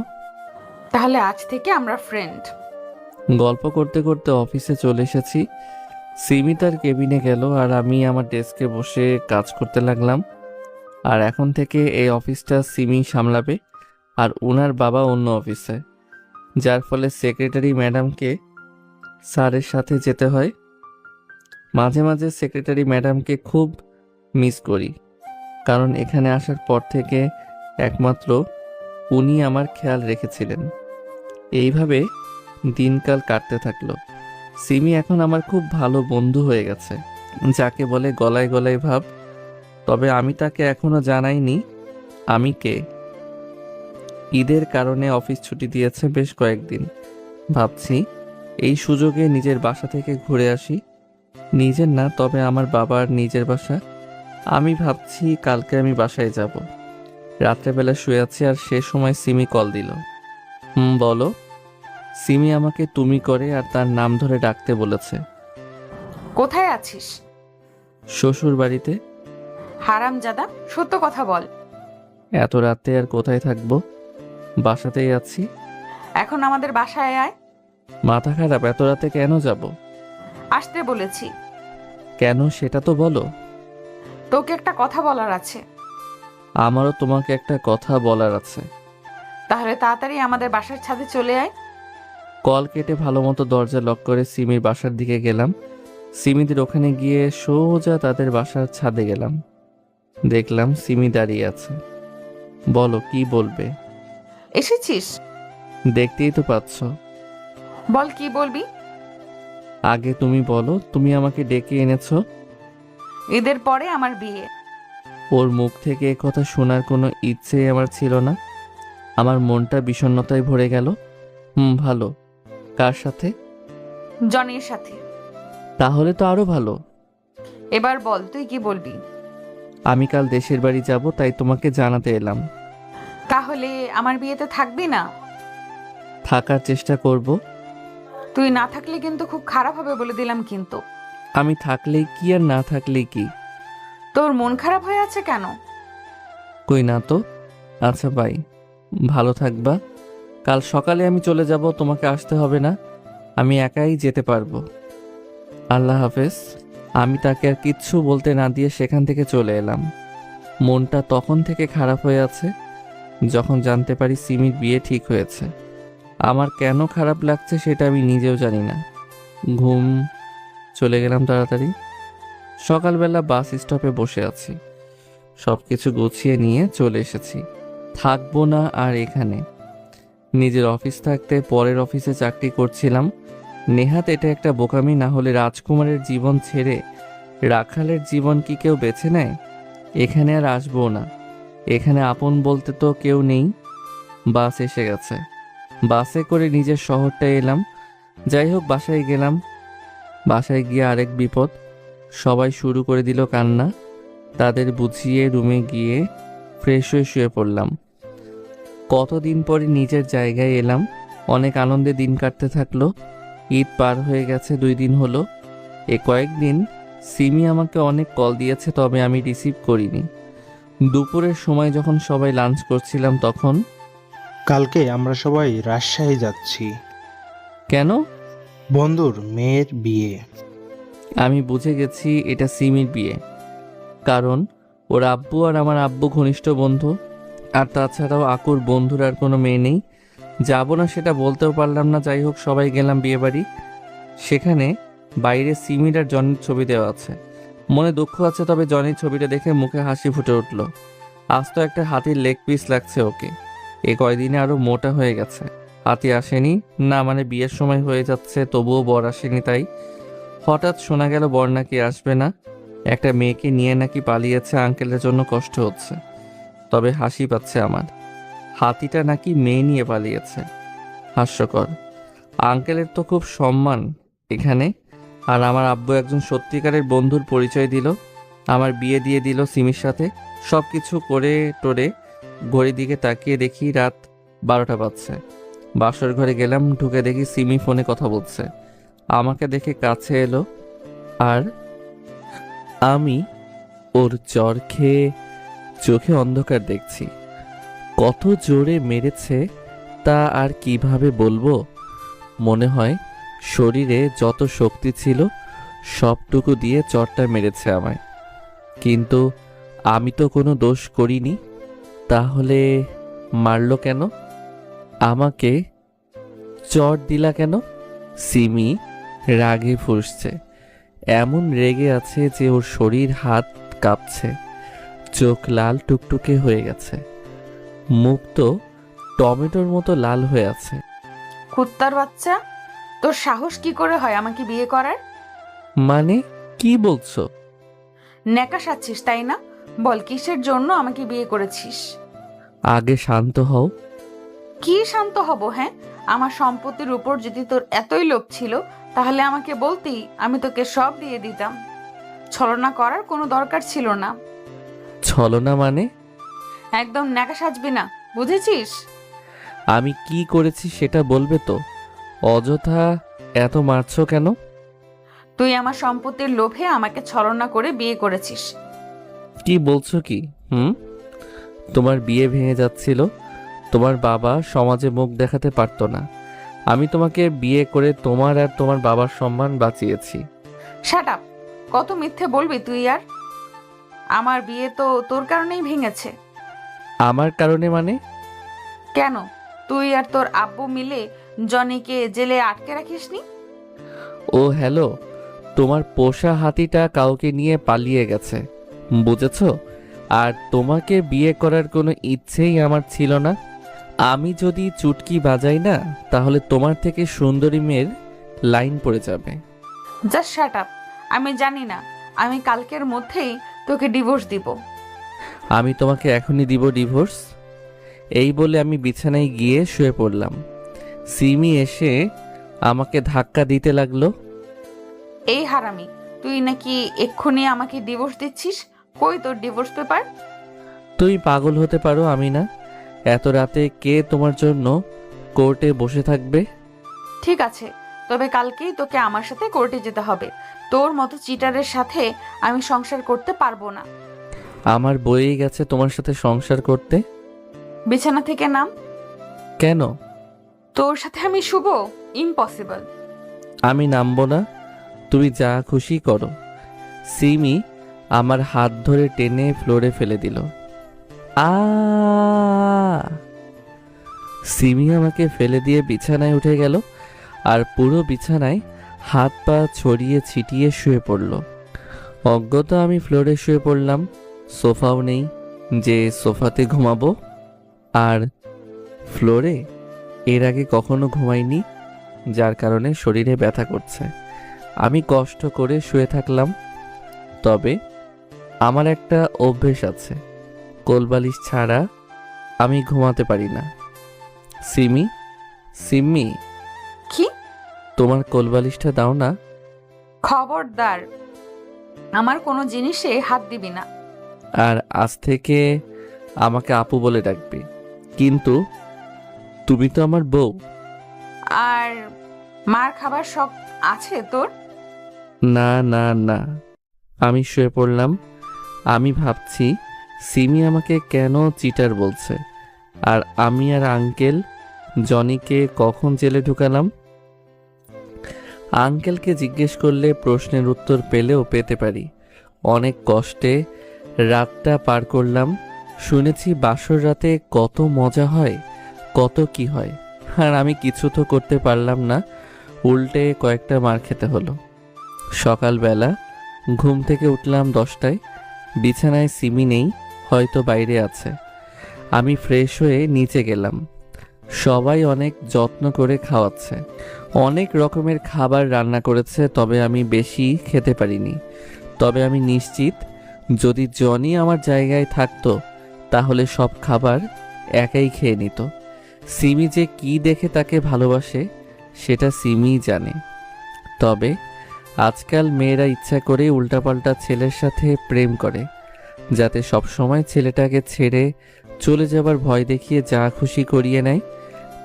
তাহলে আজ থেকে আমরা ফ্রেন্ড। গল্প করতে করতে অফিসে চলে এসেছি। সিমি তার কেবিনে গেল আর আমি আমার ডেস্কে বসে কাজ করতে লাগলাম। আর এখন থেকে এই অফিসটা সিমি সামলাবে, আর ওনার বাবা অন্য অফিসে, যার ফলে সেক্রেটারি ম্যাডামকে স্যারের সাথে যেতে হয়। মাঝে মাঝে সেক্রেটারি ম্যাডামকে খুব মিস করি, কারণ এখানে আসার পর থেকে একমাত্র উনি আমার খেয়াল রেখেছিলেন। এইভাবে দিনকাল কাটতে থাকলো। সিমি এখন আমার খুব ভালো বন্ধু হয়ে গেছে, যাকে বলে গলায় গলায় ভাব। তবে আমি তাকে এখনো জানাইনি আমি কে। ঈদের কারণে অফিস ছুটি দিয়েছে বেশ কয়েকদিন। ভাবছি এই সুযোগে নিজের বাসা থেকে ঘুরে আসি। নিজের না, তবে আমার বাবার নিজের বাসা। আমি ভাবছি কালকে আমি বাসায় যাব। রাত্রেবেলা শুয়ে আছি আর সে সময় সিমি কল দিল। বলো। সিমি আমাকে তুমি করে আর তার নাম ধরে ডাকতে বলেছে। কোথায় আছিস? শ্বশুর বাড়িতে। হারামজাদা, সত্য কথা বল। এত রাতে আর কোথায় থাকবো, বাসাতেই আছি। এখন আমাদের বাসায় আয়। মাথা খারাপ, এত রাতে কেন যাব? আসতে বলেছি। কেন সেটা তো বলো। তোকে একটা কথা বলার আছে। আমারও তোমাকে একটা কথা বলার আছে। তাহলে তাড়াতাড়ি আমাদের বাসার ছাদে চলে আয়। কল কেটে ভালো মতো দরজা লক করে সিমির বাসার দিকে গেলাম। সিমিদের ওখানে গিয়ে সোজা তাদের বাসার ছাদে গেলাম। দেখলাম সিমি দাঁড়িয়ে আছে। বলো, কি বলবে? এসেছিস? দেখতেই তো পাচ্ছ। বল, কি বলবি? আগে তুমি বলো, তুমি আমাকে ডেকে এনেছো। ঈদের পরে আমার বিয়ে। ওর মুখ থেকে এ কথা শোনার কোনো ইচ্ছেই আমার ছিল না। আমার মনটা বিষণ্ণতায় ভরে গেল। ভালো। কার সাথে? জনির সাথে। তাহলে তো আরো ভালো। এবার বল, তুই কি বলবি? আমি কাল দেশের বাড়ি যাব, তাই তোমাকে জানাতে এলাম। তাহলে আমার বিয়েতে থাকবি না? থাকার চেষ্টা করব। তুই না থাকলে কিন্তু খুব খারাপ হবে বলে দিলাম কিন্তু। আমি থাকলেই কি আর না থাকলেই কি? তোর মন খারাপ হয়ে আছে কেন? কই না তো। আচ্ছা বাই, ভালো থাকবা। কাল সকালে আমি চলে যাব, তোমাকে আসতে হবে না, আমি একাই যেতে পারবো। আল্লাহ হাফেজ। আমি তাকে আর কিচ্ছু বলতে না দিয়ে সেখান থেকে চলে এলাম। মনটা তখন থেকে খারাপ হয়ে আছে যখন জানতে পারি সিমির বিয়ে ঠিক হয়েছে। আমার কেন খারাপ লাগছে সেটা আমি নিজেও জানি না। ঘুম চলে গেলাম তাড়াতাড়ি। সকালবেলা বাস স্টপে বসে আছি, সব কিছু গুছিয়ে নিয়ে চলে এসেছি। থাকবো না আর এখানে। নিজের অফিস থাকতে পরের অফিসে চাকরি করছিলাম। নেহাত এটা একটা বোকামি, না হলে রাজকুমারের জীবন ছেড়ে রাখালের জীবন কি কেউ বেছে নেয়? এখানে আর আসবো না। এখানে আপন বলতে তো কেউ নেই। বাস এসে গেছে। বাসে করে নিজের শহরটায় এলাম। যাই হোক, বাসায় গেলাম। বাসায় গিয়ে আরেক বিপদ। সবাই শুরু করে দিল কান্না। তাদের বুঝিয়ে রুমে গিয়ে ফ্রেশ হয়ে শুয়ে পড়লাম। কতদিন পরে নিজের জায়গায় এলাম। অনেক আনন্দে দিন কাটতে থাকলো। ঈদ পার হয়ে গেছে 2 দিন হলো। কয়েকদিন সিমি আমাকে অনেক কল দিয়েছে, তবে আমি রিসিভ করিনি। দুপুরের সময় যখন সবাই লাঞ্চ করছিলাম তখন। কালকে আমরা সবাই রাজশাহী যাচ্ছি, কেন? বন্ধুর মেয়ের বিয়ে। আমি বুঝে গেছি এটা সিমির বিয়ে, কারণ ওর আব্বু আর আমার আব্বু ঘনিষ্ঠ বন্ধু। আর তাছাড়াও আকুর বন্ধুর আর কোনো মেয়ে নেই। যাবো না সেটা বলতেও পারলাম না। যাই হোক, সবাই গেলাম বিয়ে বাড়ি। সেখানে বাইরে সিমির আর জনির ছবি দেওয়া আছে। মনে দুঃখ আছে, তবে জনির ছবিটা দেখে মুখে হাসি ফুটে উঠল। আজ তো একটা হাতির লেগ পিস লাগছে ওকে। কয়দিনে আরো মোটা হয়ে গেছে। হাতি আসেনি না, মানে বিয়ের সময় হয়ে যাচ্ছে, তবুও বর আসেনি। তাই হঠাৎ শোনা গেল বর নাকি আসবে না। একটা মেয়েকে নিয়ে নাকি পালিয়েছে। আঙ্কেলের জন্য কষ্ট হচ্ছে, তবে হাসি পাচ্ছে আমার। হাতিটা নাকি মেয়ে নিয়ে পালিয়েছে। হাস্যকর। আঙ্কেলের তো খুব সম্মান এখানে। আর আমার আব্বু একজন সত্যিকারের বন্ধুর পরিচয় দিল। আমার বিয়ে দিয়ে দিল সিমির সাথে। সব কিছু করে টোরে ঘড়ির দিকে তাকিয়ে দেখি রাত 12টা বাজছে। বাসর ঘরে গেলাম, ঢুকে দেখি সিমি ফোনে কথা বলছে। আমাকে দেখে কাছে এলো, আর আমি ওর জ্বর খেয়ে চোখে অন্ধকার দেখছি। কত জোরে মেরেছে তা আর কিভাবে বলবো। মনে হয় শরীরে যত শক্তি ছিল সবটুকু দিয়ে চরটা মেরেছে আমায়। কিন্তু আমি তো কোনো দোষ করিনি। তাহলে মারলো কেন? আমাকে চর দিলা কেন? সিমি রাগে ফুঁসছে। এমন রেগে আছে যে ওর শরীর হাত কাঁপছে। চোখ লাল টুকটুকে হয়ে গেছে। মুখ তো টমেটোর মতো লাল হয়ে আছে। কুত্তার বাচ্চা, তোর সাহস কি করে হয় আমাকে বিয়ে করার? মানে কি বলছো? ন্যাকা সাচ্ছিস তাই না? বল কিসের জন্য আমাকে বিয়ে করেছিস? আগে শান্ত হও। কি শান্ত হব? হ্যাঁ, আমার সম্পত্তির উপর যদি তোর এতই লোভ ছিল তাহলে আমাকে বলতি, আমি তোকে সব দিয়ে দিতাম। ছলনা করার কোনো দরকার ছিল না। ছলনা মানে? একদম ন্যাকা সাজবি না, বুঝেছিস? আমি কি করেছি সেটা বলবে তো? অযথা এত মারছো কেন? তুই আমার সম্পত্তির লোভে আমাকে ছলনা করে বিয়ে করেছিস। কি বলছো কি? তোমার বিয়ে ভেঙে যাচ্ছিল। তোমার বাবা সমাজে মুখ দেখাতে পারতো না। আমি তোমাকে বিয়ে করে তোমার আর তোমার বাবার সম্মান বাঁচিয়েছি। Shut up! কত মিথ্যে বলবি তুই আর? আমার বিয়ে তো তোর কারণেই ভেঙেছে। আমার কারণে মানে? কেন, তুই আর তোর আব্বু মিলে জনিকে জেলে আটকে রাখিসনি? ও হ্যালো, তোমার পোষা হাতিটা কাউকে নিয়ে পালিয়ে গেছে, বুঝেছো? আর তোমাকে বিয়ে করার কোনো ইচ্ছেই আমার ছিল না। আমি যদি চুটকি বাজাই না, তাহলে তোমার থেকে সুন্দরী মেয়ের লাইন পড়ে যাবে। Just shut up! আমি জানি না, আমি কালকের মধ্যেই তোকে ডিভোর্স দিব। আমি তোমাকে এখনই দিব ডিভোর্স। এই বলে আমি বিছানায় গিয়ে শুয়ে পড়লাম। সিমি এসে আমাকে ধাক্কা দিতে লাগলো। এই হারামি, তুই নাকি এক্ষুনি আমাকে ডিভোর্স দিচ্ছিস? কই তোর ডিভোর্স পেপার? তুই পাগল হতে পারো, আমি না। এত রাতে কে তোমার জন্য কোর্টে বসে থাকবে? ঠিক আছে, তবে কালকেই তোকে আমার সাথে কোর্টে যেতে হবে। তোর মতো চিটারের সাথে আমি সংসার করতে পারবো না। আমার বয়েই গেছে তোমার সাথে সংসার করতে। বিছানা থেকে নাম। কেন? তোর সাথে আমি শুভ? ইম্পসিবল। আমি নামবো না, তুমি যা খুশি করো। সিমি আমার হাত ধরে টেনে ফ্লোরে ফেলে দিল। আ সিমি আমাকে ফেলে দিয়ে বিছানায় উঠে গেল, আর পুরো বিছানায় হাত পা ছড়িয়ে ছিটিয়ে শুয়ে পড়ল। অজ্ঞতা আমি ফ্লোরে শুয়ে পড়লাম। সোফাও নেই যে সোফাতে ঘুমাবো। আর ফ্লোরে এর আগে কখনো ঘুমাইনি, যার কারণে শরীরে ব্যথা করছে। আমি কষ্ট করে শুয়ে থাকলাম। তবে আমার একটা অভ্যেস আছে, কোলবালিশ ছাড়া আমি ঘুমাতে পারি না। সিমি, সিম্মি, কি? তোমার কোলবালিশটা দাও না। খবরদার, আমার কোনো জিনিসে হাত দিবি না। আর আজ থেকে আমাকে আপু বলে ডাকবি, কিন্তু তুমি তো আমার বউ। আর মার খাবার শখ আছে তোর? না না না, আমি শুয়ে পড়লাম। আমি ভাবছি সিমি আমাকে কেন চিটার বলছে, আর আমি আর আঙ্কেল জনিকে কখন জেলে ঢুকালাম। আঙ্কেলকে জিজ্ঞেস করলে প্রশ্নের উত্তর পেলেও পেতে পারি। অনেক কষ্টে রাতটা পার করলাম। শুনেছি বাসর রাতে কত মজা হয়, কত কি হয়, আর আমি কিছু তো করতে পারলাম না, উল্টে কয়েকটা মার খেতে হলো। সকালবেলা ঘুম থেকে উঠলাম 10টায়। বিছানায় সিমি নেই, হয়তো বাইরে আছে। আমি ফ্রেশ হয়ে নিচে গেলাম। সবাই অনেক যত্ন করে খাওয়াচ্ছে, অনেক রকমের খাবার রান্না করেছে, তবে আমি বেশি খেতে পারিনি। তবে আমি নিশ্চিত যদি জনি আমার জায়গায় থাকতো তাহলে সব খাবার একাই খেয়ে নিত। সিমি যে কি দেখে তাকে ভালোবাসে সেটা সিমিই জানে। তবে আজকাল মেয়েরা ইচ্ছা করে উল্টাপাল্টা ছেলের সাথে প্রেম করে, যাতে সবসময় ছেলেটাকে ছেড়ে চলে যাবার ভয় দেখিয়ে যা খুশি করিয়ে নেয়।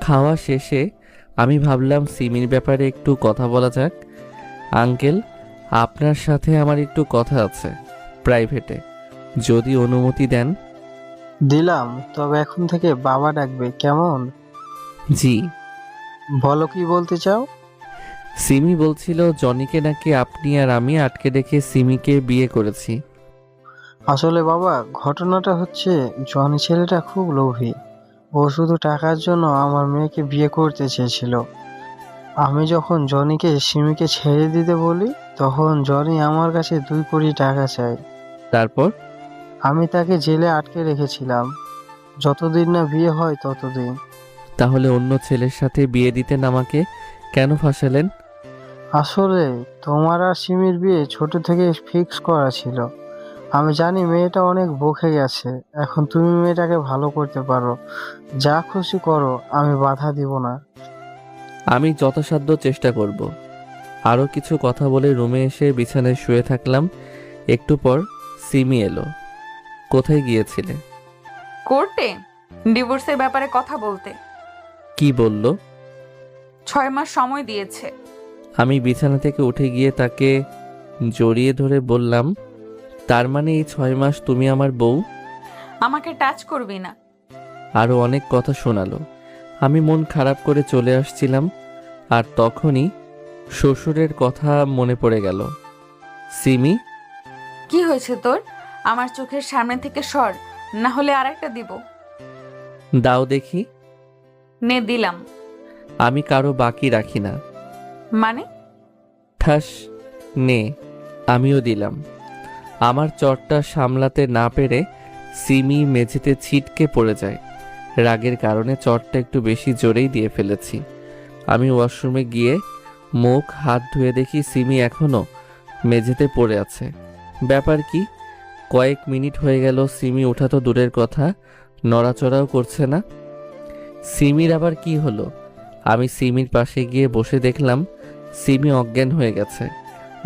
খাওয়া শেষে আমি ভাবলাম সিমির ব্যাপারে একটু কথা বলা যাক। আঙ্কেল, আপনার সাথে আমার একটু কথা আছে প্রাইভেটে, যদি অনুমতি দেন। দিলাম, তবে এখন থেকে বাবা ডাকবে, কেমন? জি। বলো, কি বলতে চাও? সিমি বলছিল জনিকে নাকি আপনি আর আমি আটকে রেখে সিমিকে বিয়ে করেছি। আসলে বাবা, ঘটনাটা হচ্ছে জনি ছেলেটা খুব লোভী। ও শুধু টাকার জন্য আমার মেয়েকে বিয়ে করতে চেয়েছিল। আমি যখন জনিকে সিমিকে ছেড়ে দিতে বলি, তখন জনি আমার কাছে 2 কোটি টাকা চায়। তারপর? আমি তাকে জেলে আটকে রেখেছিলাম, যতদিন না বিয়ে হয় ততদিন। তাহলে অন্য ছেলের সাথে বিয়ে দিতেন আমাকে, কেন ফাঁসালেন? আসলে তোমার আর সিমির বিয়ে ছোট থেকে ফিক্স করা ছিল। আমি জানি মেয়েটা অনেক বকে গেছে, এখন তুমি মেয়েটাকে ভালো করতে পারো, যা খুশি করো, আমি বাধা দিব না। আমি যথাসাধ্য চেষ্টা করব। আরও কিছু কথা বলে রুমে এসে বিছানায় শুয়ে থাকলাম। একটু পর সিমি এলো। কোথায় গিয়েছিলে? কোর্টে ডিভোর্সের ব্যাপারে কথা বলতে। কি বলল? 6 মাস সময় দিয়েছে। আমি বিছানা থেকে উঠে গিয়ে তাকে জড়িয়ে ধরে বললাম, তার মানে এই 6 মাস তুমি আমার বউ? আমাকে টাচ করবি না। আরও অনেক কথা শোনালো। আমি মন খারাপ করে চলে আসছিলাম, আর তখনই শ্বশুরের কথা মনে পড়ে গেল। সিমি, কি হয়েছে তোর? আমার চোখের সামনে থেকে সর, না হলে আরেকটা দিব। দাও দেখি। নে দিলাম। আমি কারো বাকি রাখি না। মানে? ঠাস, নে। আমিও দিলাম। আমার চটটা সামলাতে না পেরে সিমি মেঝেতে ছিটকে পড়ে যায়। রাগের কারণে চটটা একটু বেশি জোরেই দিয়ে ফেলেছি। আমি ওয়াশরুমে গিয়ে মুখ হাত ধুয়ে দেখি সিমি এখনও মেঝেতে পড়ে আছে। ব্যাপার কি? কয়েক মিনিট হয়ে গেল, সিমি ওঠা তো দূরের কথা, নড়াচড়াও করছে না। সিমির আবার কি হলো? আমি সিমির পাশে গিয়ে বসে দেখলাম সিমি অজ্ঞান হয়ে গেছে,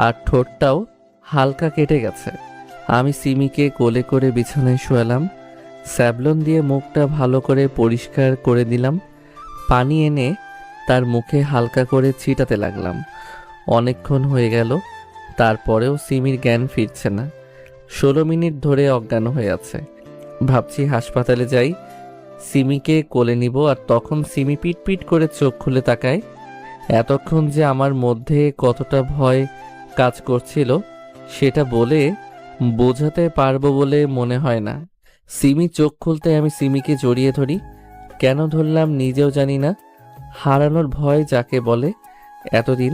আর ঠোঁটটাও হালকা কেটে গেছে। আমি সিমিকে কোলে করে বিছানায় শোয়ালাম। স্যাভলন দিয়ে মুখটা ভালো করে পরিষ্কার করে দিলাম। পানি এনে তার মুখে হালকা করে ছিটাতে লাগলাম। অনেকক্ষণ হয়ে গেল, তারপরেও সিমির জ্ঞান ফিরছে না। 16 মিনিট ধরে অজ্ঞান হয়ে আছে। ভাবছি হাসপাতালে যাই, সিমিকে কোলে নিব, আর তখন সিমি পিট করে চোখ খুলে তাকায়। এতক্ষণ যে আমার মধ্যে কতটা ভয় কাজ করছিল সেটা বলে বোঝাতে পারবো বলে মনে হয় না। সিমি চোখ খুলতে আমি সিমিকে জড়িয়ে ধরি। কেন ধরলাম নিজেও জানি না। হারানোর ভয় যাকে বলে। এতদিন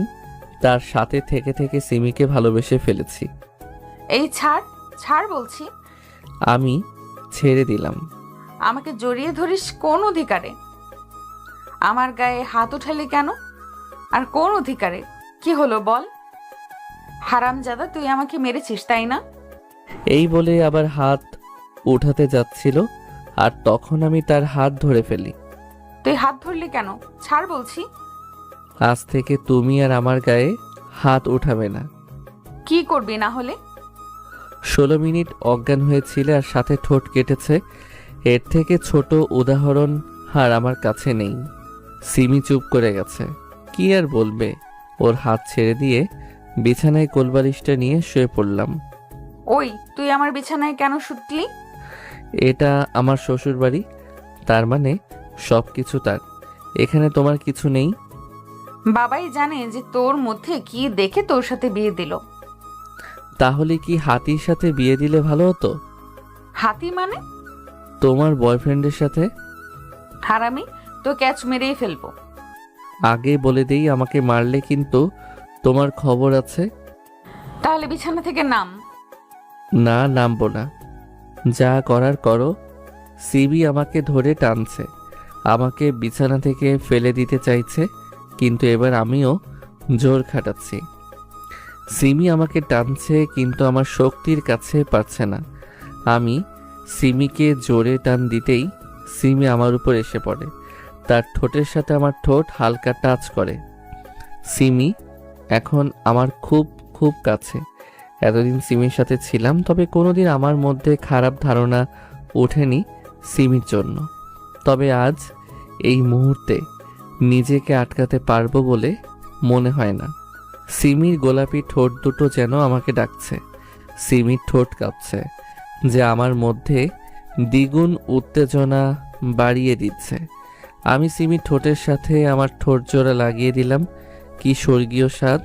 তার সাথে থেকে থেকে সিমিকে ভালোবেসে ফেলেছি। এই ছাড়, ছাড় বলছি। আমি ছেড়ে দিলাম। আমাকে জড়িয়ে ধরিস কোন অধিকারে? আমার গায়ে হাত উঠালি কেন? আর কোন অধিকারে? কি হলো বল? হারামজাদা, তুই আমাকে মেরেছিস তাই না? এই বলে আবার হাত উঠাতে যাচ্ছিল, আর তখন আমি তার হাত ধরে ফেলি। তুই হাত ধরলি কেন? ছাড় বলছি। আজ থেকে তুমি আর আমার গায়ে হাত উঠাবে না। কি করবি না হলে? 16 মিনিট অজ্ঞান হয়েছিল আর সাথে ঠোঁট কেটেছে, এর থেকে ছোট উদাহরণ আর আমার কাছে নেই। সিমি চুপ করে গেছে, কি আর বলবে। ওর হাত ছেড়ে দিয়ে বিছানায় কোলবালিশটা নিয়ে শুয়ে পড়লাম। ওই, তুই আমার বিছানায় কেন শুতলি? এটা আমার শ্বশুর বাড়ি, তার মানে সব কিছু তার। এখানে তোমার কিছু নেই। বাবাই জানে যে তোর মধ্যে কি দেখে তোর সাথে বিয়ে দিল। তাহলে কি হাতির সাথে বিয়ে দিলে ভালো হতো? হাতি মানে? তোমার বয়ফ্রেন্ডের সাথে। হারামি, তো ক্যাচ মেরেই ফেলবো। আগে বলে দেই, আমাকে মারলে কিন্তু তোমার খবর আছে। তাহলে বিছানা থেকে নাম। না, নামবো না। যা করার করো। সিবি আমাকে ধরে টানছে, আমাকে বিছানা থেকে ফেলে দিতে চাইছে, কিন্তু এবার আমিও জোর খাটাচ্ছি। সিমি আমাকে টানছে কিন্তু আমার শক্তির কাছে পারছে না। আমি সিমিকে জোরে টান দিতেই সিমি আমার উপর এসে পড়ে, তার ঠোঁটের সাথে আমার ঠোঁট হালকা টাচ করে। সিমি এখন আমার খুব খুব কাছে। এতদিন সিমির সাথে ছিলাম, তবে কোনোদিন আমার মধ্যে খারাপ ধারণা ওঠেনি সিমির জন্য। তবে আজ এই মুহূর্তে নিজেকে আটকাতে পারবো বলে মনে হয় না। সিমির গোলাপি ঠোঁট দুটো যেন আমাকে ডাকছে। সিমির ঠোঁট কাঁপছে, যে আমার মধ্যে দ্বিগুণ উত্তেজনা বাড়িয়ে দিচ্ছে। আমি সিমির ঠোঁটের সাথে আমার ঠোঁট জোড়া লাগিয়ে দিলাম। কি স্বর্গীয় স্বাদ,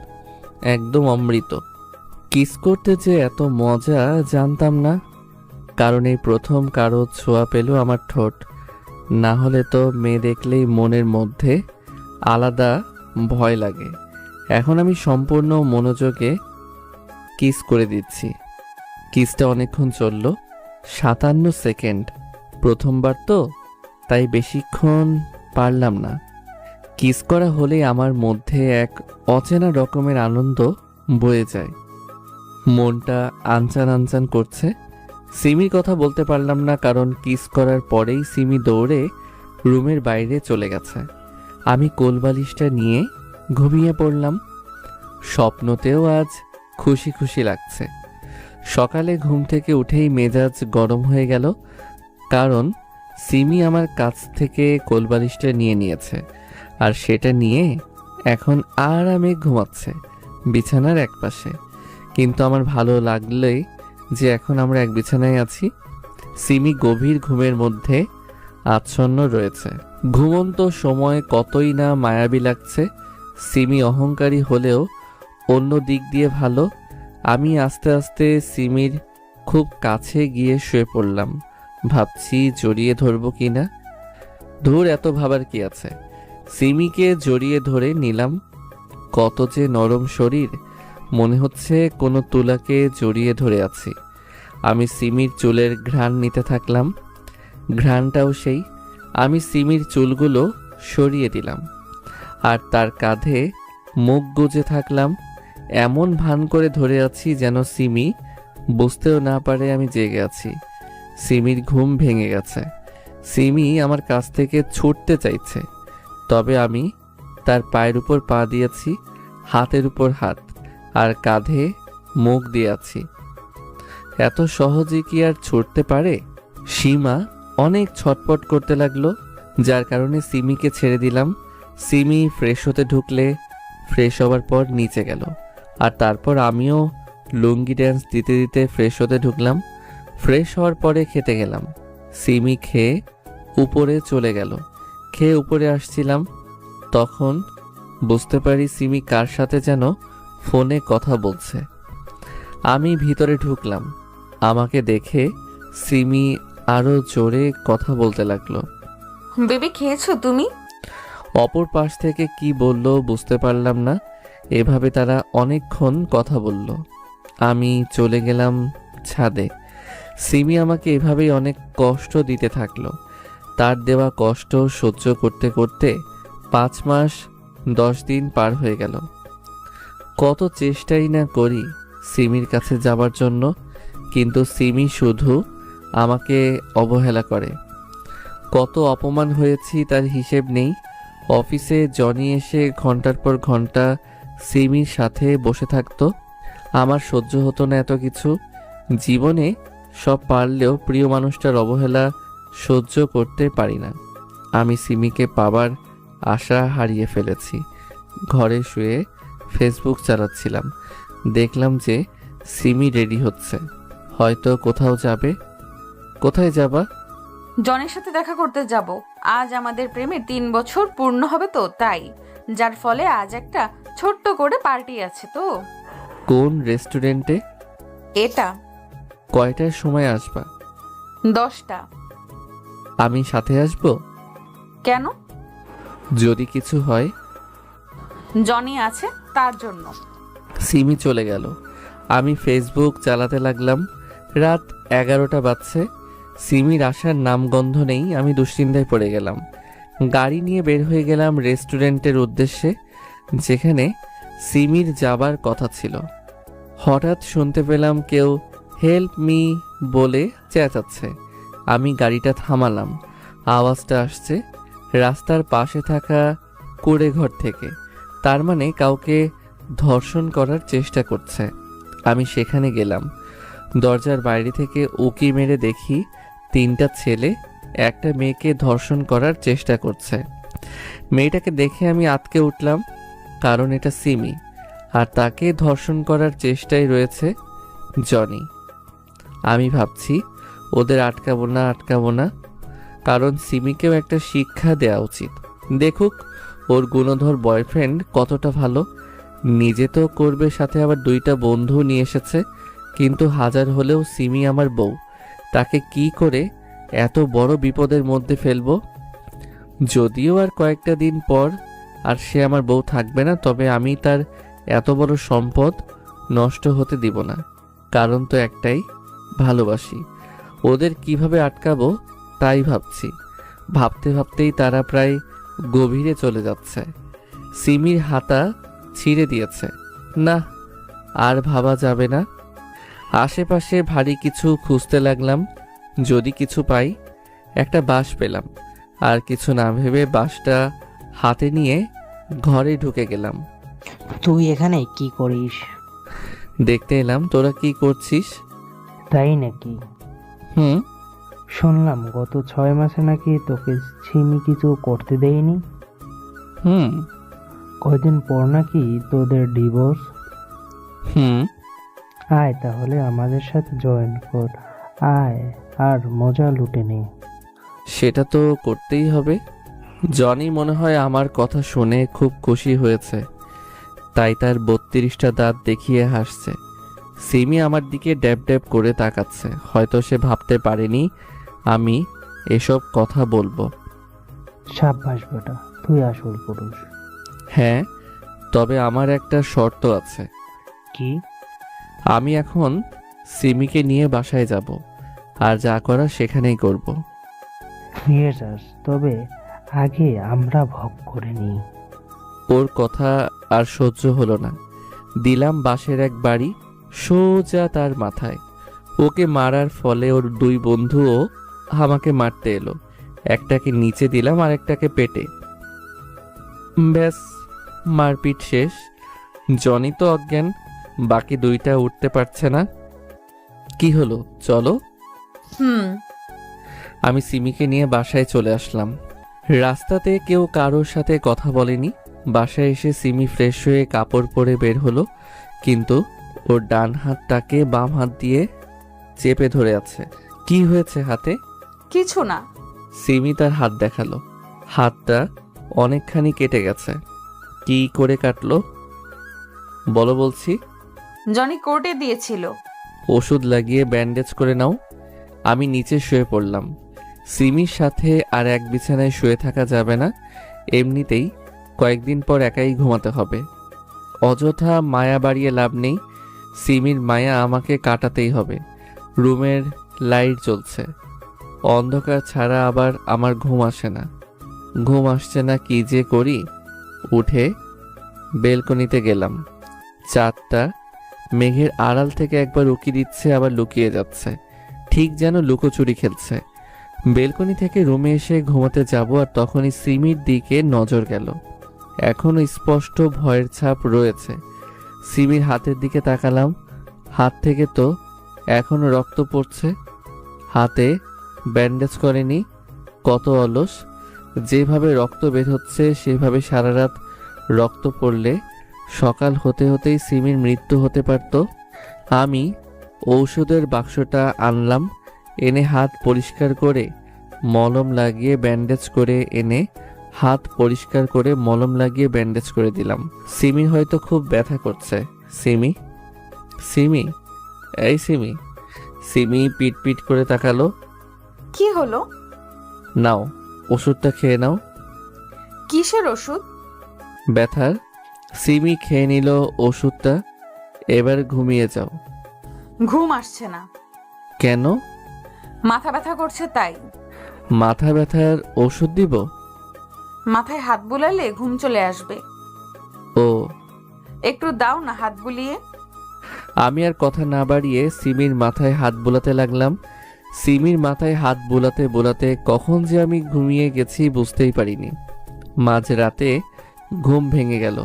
একদম অমৃত। কিস করতে যে এত মজা জানতাম না, কারণ এই প্রথম কারো ছোঁয়া পেল আমার ঠোঁট। না হলে তো মেয়ে দেখলেই মনের মধ্যে আলাদা ভয় লাগে। এখন আমি সম্পূর্ণ মনোযোগে কিস করে দিচ্ছি। কিসটা অনেকক্ষণ চলল, 57 সেকেন্ড। প্রথমবার তো, তাই বেশিক্ষণ পারলাম না। কিস করা হলেই আমার মধ্যে এক অচেনা রকমের আনন্দ বয়ে যায়। মনটা আনচান আনচান করছে। সিমির কথা বলতে পারলাম না, কারণ কিস করার পরেই সিমি দৌড়ে রুমের বাইরে চলে গেছে। আমি কোলবালিশটা নিয়ে ঘুমিয়ে পড়লাম। স্বপ্নতেও আজ খুশি খুশি লাগছে। সকালে ঘুম থেকে উঠেই মেজাজ গরম হয়ে গেল, কারণ সিমি আমার কাছ থেকে কোলবালিশটা নিয়ে নিয়েছে, আর সেটা নিয়ে এখন আরামে ঘুমাচ্ছে বিছানার একপাশে। কিন্তু আমার ভালো লাগলেই যে এখন আমরা এক বিছানায় আছি। সিমি গভীর ঘুমের মধ্যে আচ্ছন্ন রয়েছে। ঘুমন্ত সময় কতই না মায়াবী লাগছে। সিমি অহংকারী হলেও অন্য দিক দিয়ে ভালো। আমি আস্তে আস্তে সিমির খুব কাছে গিয়ে শুয়ে পড়লাম। ভাবছি জড়িয়ে ধরবো কিনা। ধুর, এত ভাবার কি আছে। সিমিকে জড়িয়ে ধরে নিলাম। কত যে নরম শরীর, মনে হচ্ছে কোনো তুলাকে জড়িয়ে ধরে আছি। আমি সিমির চুলের ঘ্রাণ নিতে থাকলাম। ঘ্রাণটাও সেই। আমি সিমির চুলগুলো সরিয়ে দিলাম, আর তার কাঁধে মুখ গুজে থাকলাম। এমন ভান করে ধরে আছি যেন সিমি বুঝতেও না পারে আমি জেগে আছি। সিমির ঘুম ভেঙে গেছে। সিমি আমার কাছ থেকে ছুটতে চাইছে, তবে আমি তার পায়ের উপর পা দিয়েছি, হাতের উপর হাত, আর কাঁধে মুখ দিয়ে আছি। এত সহজে কি আর ছুটতে পারে? সীমা অনেক ছটপট করতে লাগলো, যার কারণে সিমিকে ছেড়ে দিলাম। সিমি ফ্রেশ হতে ঢুকলে ফ্রেশ হওয়ার পর নিচে গেল, আর তারপর আমিও লুঙ্গি ড্যান্স দিতে দিতে ফ্রেশ হতে ঢুকলাম। ফ্রেশ হওয়ার পরে খেতে গেলাম। সিমি খেয়ে উপরে চলে গেল। খেয়ে উপরে আসছিলাম, তখন বুঝতে পারি সিমি কার সাথে যেন ফোনে কথা বলছে। আমি ভিতরে ঢুকলাম। আমাকে দেখে সিমি আরো জোরে কথা বলতে লাগলো। বেবি, খেয়েছো তুমি? অপর পাশ থেকে কি বলল বুঝতে পারলাম না। এভাবে তারা অনেকক্ষণ কথা বলল। আমি চলে গেলাম ছাদে। সিমি আমাকে এভাবেই অনেক কষ্ট দিতে থাকলো। তার দেওয়া কষ্ট সহ্য করতে করতে 5 মাস 10 দিন পার হয়ে গেল। কত চেষ্টাই না করি সিমির কাছে যাবার জন্য, কিন্তু সিমি শুধু আমাকে অবহেলা করে। কত অপমান হয়েছি তার হিসেব নেই। অফিসে জনি এসে ঘন্টার পর ঘন্টা সিমির সাথে বসে থাকতো। আমার সহ্য হতো না এত কিছু। জীবনে সব পারলেও প্রিয় মানুষটার অবহেলা সহ্য করতে পারি না। আমি সিমিকে পাবার আশা হারিয়ে ফেলেছি। ঘরে শুয়ে ফেসবুক চালাচ্ছিলাম, দেখলাম যে সিমি রেডি হচ্ছে, হয়তো কোথাও যাবে। কোথায় যাবা? জনের সাথে দেখা করতে যাব। আজ আমাদের প্রেমের 3 বছর পূর্ণ হবে তো, তাই যার ফলে আজ একটা ছোট্ট করে পার্টি আছে তো। কোন রেস্টুরেন্টে? এটা কয়টার সময় আসবা? 10টা। আমি সাথে আসবো? কেন? যদি কিছু হয়। জনি আছে তার জন্য। সিমি চলে গেল। আমি ফেসবুক চালাতে লাগলাম। রাত 11টা বাজছে। সিমির আসার নামগন্ধ নেই। আমি দুশ্চিন্তায় পড়ে গেলাম। গাড়ি নিয়ে বের হয়ে গেলাম রেস্টুরেন্টের উদ্দেশ্যে, যেখানে সিমির যাবার কথা ছিল। হঠাৎ শুনতে পেলাম কেউ হেল্প মি বলে চেঁচাচ্ছে। আমি গাড়িটা থামালাম। আওয়াজটা আসছে রাস্তার পাশে থাকা কুঁড়ে ঘর থেকে। তার মানে কাউকে ধর্ষণ করার চেষ্টা করছে। আমি সেখানে গেলাম। দরজার বাইরে থেকে উকি মেরে দেখি 3টা ছেলে একটা মেয়েকে ধর্ষণ করার চেষ্টা করছে। মেয়েটাকে দেখে আমি আঁতকে উঠলাম, কারণ এটা সিমি, আর তাকে ধর্ষণ করার চেষ্টায় রয়েছে জনি। আমি ভাবছি ওদের আটকাবো না, কারণ সিমিকেও একটা শিক্ষা দেওয়া উচিত। দেখুক ওর গুণধর বয়ফ্রেন্ড কতটা ভালো। নিজে তো করবে, সাথে আবার 2টা বন্ধু নিয়ে এসেছে। কিন্তু হাজার হলেও সিমি আমার বউ। তাকে কি করে এত বড় বিপদের মধ্যে ফেলবো? যদিও আর কয়েকটা দিন পর আর সে আমার বউ থাকবে না, তবে আমি তার এত বড় সম্পদ নষ্ট হতে দিব না। কারণ তো একটাই, ভালোবাসি। ওদের কিভাবে আটকাবো তাই ভাবছি। ভাবতে ভাবতেই তারা প্রায় গভীরে চলে যাচ্ছে। সিমির হাতা ছিঁড়ে দিয়েছে। না, আর ভাবা যাবে না। আশেপাশে ভারী কিছু খুঁজতে লাগলাম, যদি কিছু পাই। একটা বাঁশ পেলাম। আর কিছু না ভেবে বাঁশটা হাতে নিয়ে ঘরে ঢুকে গেলাম। তুই এখানে কি করিস? দেখতে এলাম তোরা কি করছিস। তাই নাকি? হুম। শুনলাম গত 6 মাসে নাকি তোকে ছিমি কিছু করতে দেয়নি। হুম। কয়দিন পর নাকি তোদের ডিভোর্স। হুম। আয় তাহলে আমাদের সাথে জয়েন কর, আয় আর মজা লুটে নে। সেটা তো করতেই হবে। জনি মনে হয় আমার কথা শুনে খুব খুশি হয়েছে, তাই তার 32টা দাঁত দেখিয়ে হাসছে। সিমি আমার দিকে ড্যাব ড্যাব করে তাকাচ্ছে। হয়তো সে ভাবতে পারেনি আমি এসব কথা বলবো। সাব্বাস বেটা, তুই আসল পুরুষ। হ্যাঁ, তবে আমার একটা শর্ত আছে। কি? আমি এখন সিমিকে নিয়ে বাসায় যাব, আর যা করার সেখানেই করব। নিয়ে যাস, তবে আগে আমরা ভোগ করে নিই। ওর কথা আর সহ্য হলো না। দিলাম বাঁশের এক বাড়ি সোজা তার মাথায়। ওকে মারার ফলে ওর 2 বন্ধুও আমাকে মারতে এলো। একটাকে নিচে দিলাম আর একটাকে পেটে। ব্যাস, মারপিট শেষ। জনি তো অজ্ঞান, বাকি 2টা উঠতে পারছে না। কি হলো, চলো। আমি সিমিকে নিয়ে বাসায় চলে আসলাম। রাস্তাতে কেউ কারোর সাথে কথা বলেনি। বাসায় এসে সিমি ফ্রেশ হয়ে কাপড় পরে বের হলো, কিন্তু ওর ডান হাতটাকে বাম হাত দিয়ে চেপে ধরে আছে। কি হয়েছে হাতে? কিছু না। সিমি তার হাত দেখালো। হাতটা অনেকখানি কেটে গেছে। কি করে কাটলো বলো বলছি। জনি কোর্টে দিয়েছিল। ওষুধ লাগিয়ে ব্যান্ডেজ করে নাও। আমি নিচে শুয়ে পড়লাম। সিমির সাথে আর এক বিছানায় শুয়ে থাকা যাবে না। এমনিতেই কয়েকদিন পর একাই ঘুমাতে হবে। অযথা মায়া বাড়িয়ে লাভ নেই। সিমির মায়া আমাকে কাটাতেই হবে। রুমের লাইট জ্বলছে। অন্ধকার ছাড়া আবার আমার ঘুম আসে না। ঘুম আসছে না, কি যে করি। উঠে বেলকনিতে গেলাম। চাঁদটা মেঘের আড়াল থেকে একবার উকি দিচ্ছে আবার লুকিয়ে যাচ্ছে, ঠিক যেন লুকোচুরি খেলছে। বেলকনি থেকে রুমে এসে ঘুমাতে যাব আর তখনই সিমির দিকে নজর গেল। এখনো স্পষ্ট ভয়ের ছাপ রয়েছে। সিমির হাতের দিকে তাকালাম, হাত থেকে তো এখনো রক্ত পড়ছে। হাতে ব্যান্ডেজ করেনি, কত অলস। যেভাবে রক্ত বের হচ্ছে সেভাবে সারা রাত রক্ত পড়লে সকাল হতে হতেই সিমির মৃত্যু হতে পারত। আমি ঔষধের বাক্সটা আনলাম, এনে হাত পরিষ্কার করে মলম লাগিয়ে ব্যান্ডেজ করে এনে হাত পরিষ্কার করে মলম লাগিয়ে ব্যান্ডেজ করে দিলাম। সিমির হয়তো খুব ব্যথা করছে। সিমি, সিমি, এই সিমি। সিমি পিট পিট করে তাকালো। কি হলো? নাও, ওষুধটা খেয়ে নাও। কিসের ওষুধ? ব্যথার। সিমি খেয়ে নিল ওষুধটা। এবার ঘুমিয়ে যাও। ঘুম আসছে না। কেন? মাথা ব্যথা করছে তাই। মাথা ব্যথার ওষুধ দিব? মাথায় হাত বুলালে ঘুম চলে আসবে। ও, একটু দাও না হাত বুলিয়ে। আমি আর কথা না বাড়িয়ে সিমির মাথায় হাত বোলাতে লাগলাম। সিমির মাথায় হাত বোলাতে বোলাতে কখন যে আমি ঘুমিয়ে গেছি বুঝতেই পারিনি। মাঝরাতে ঘুম ভেঙে গেল।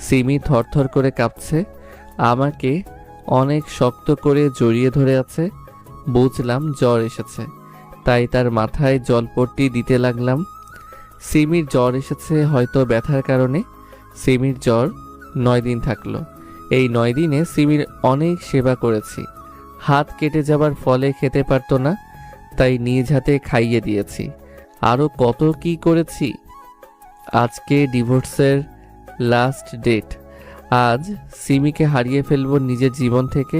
সিমি থরথর করে কাঁপছে, আমাকে অনেক শক্ত করে জড়িয়ে ধরে আছে। বুঝলাম জ্বর এসেছে, তাই তার মাথায় জলপট্টি দিতে লাগলাম। সিমির জ্বর এসেছে হয়তো ব্যথার কারণে। সিমির জ্বর 9 দিন থাকলো। এই 9 দিনে সিমির অনেক সেবা করেছি। হাত কেটে যাবার ফলে খেতে পারতো না, তাই নিজ হাতে খাইয়ে দিয়েছি। আরও কত কি করেছি। আজকে ডিভোর্সের লাস্ট ডেট। আজ সিমিকে হারিয়ে ফেলবো নিজের জীবন থেকে,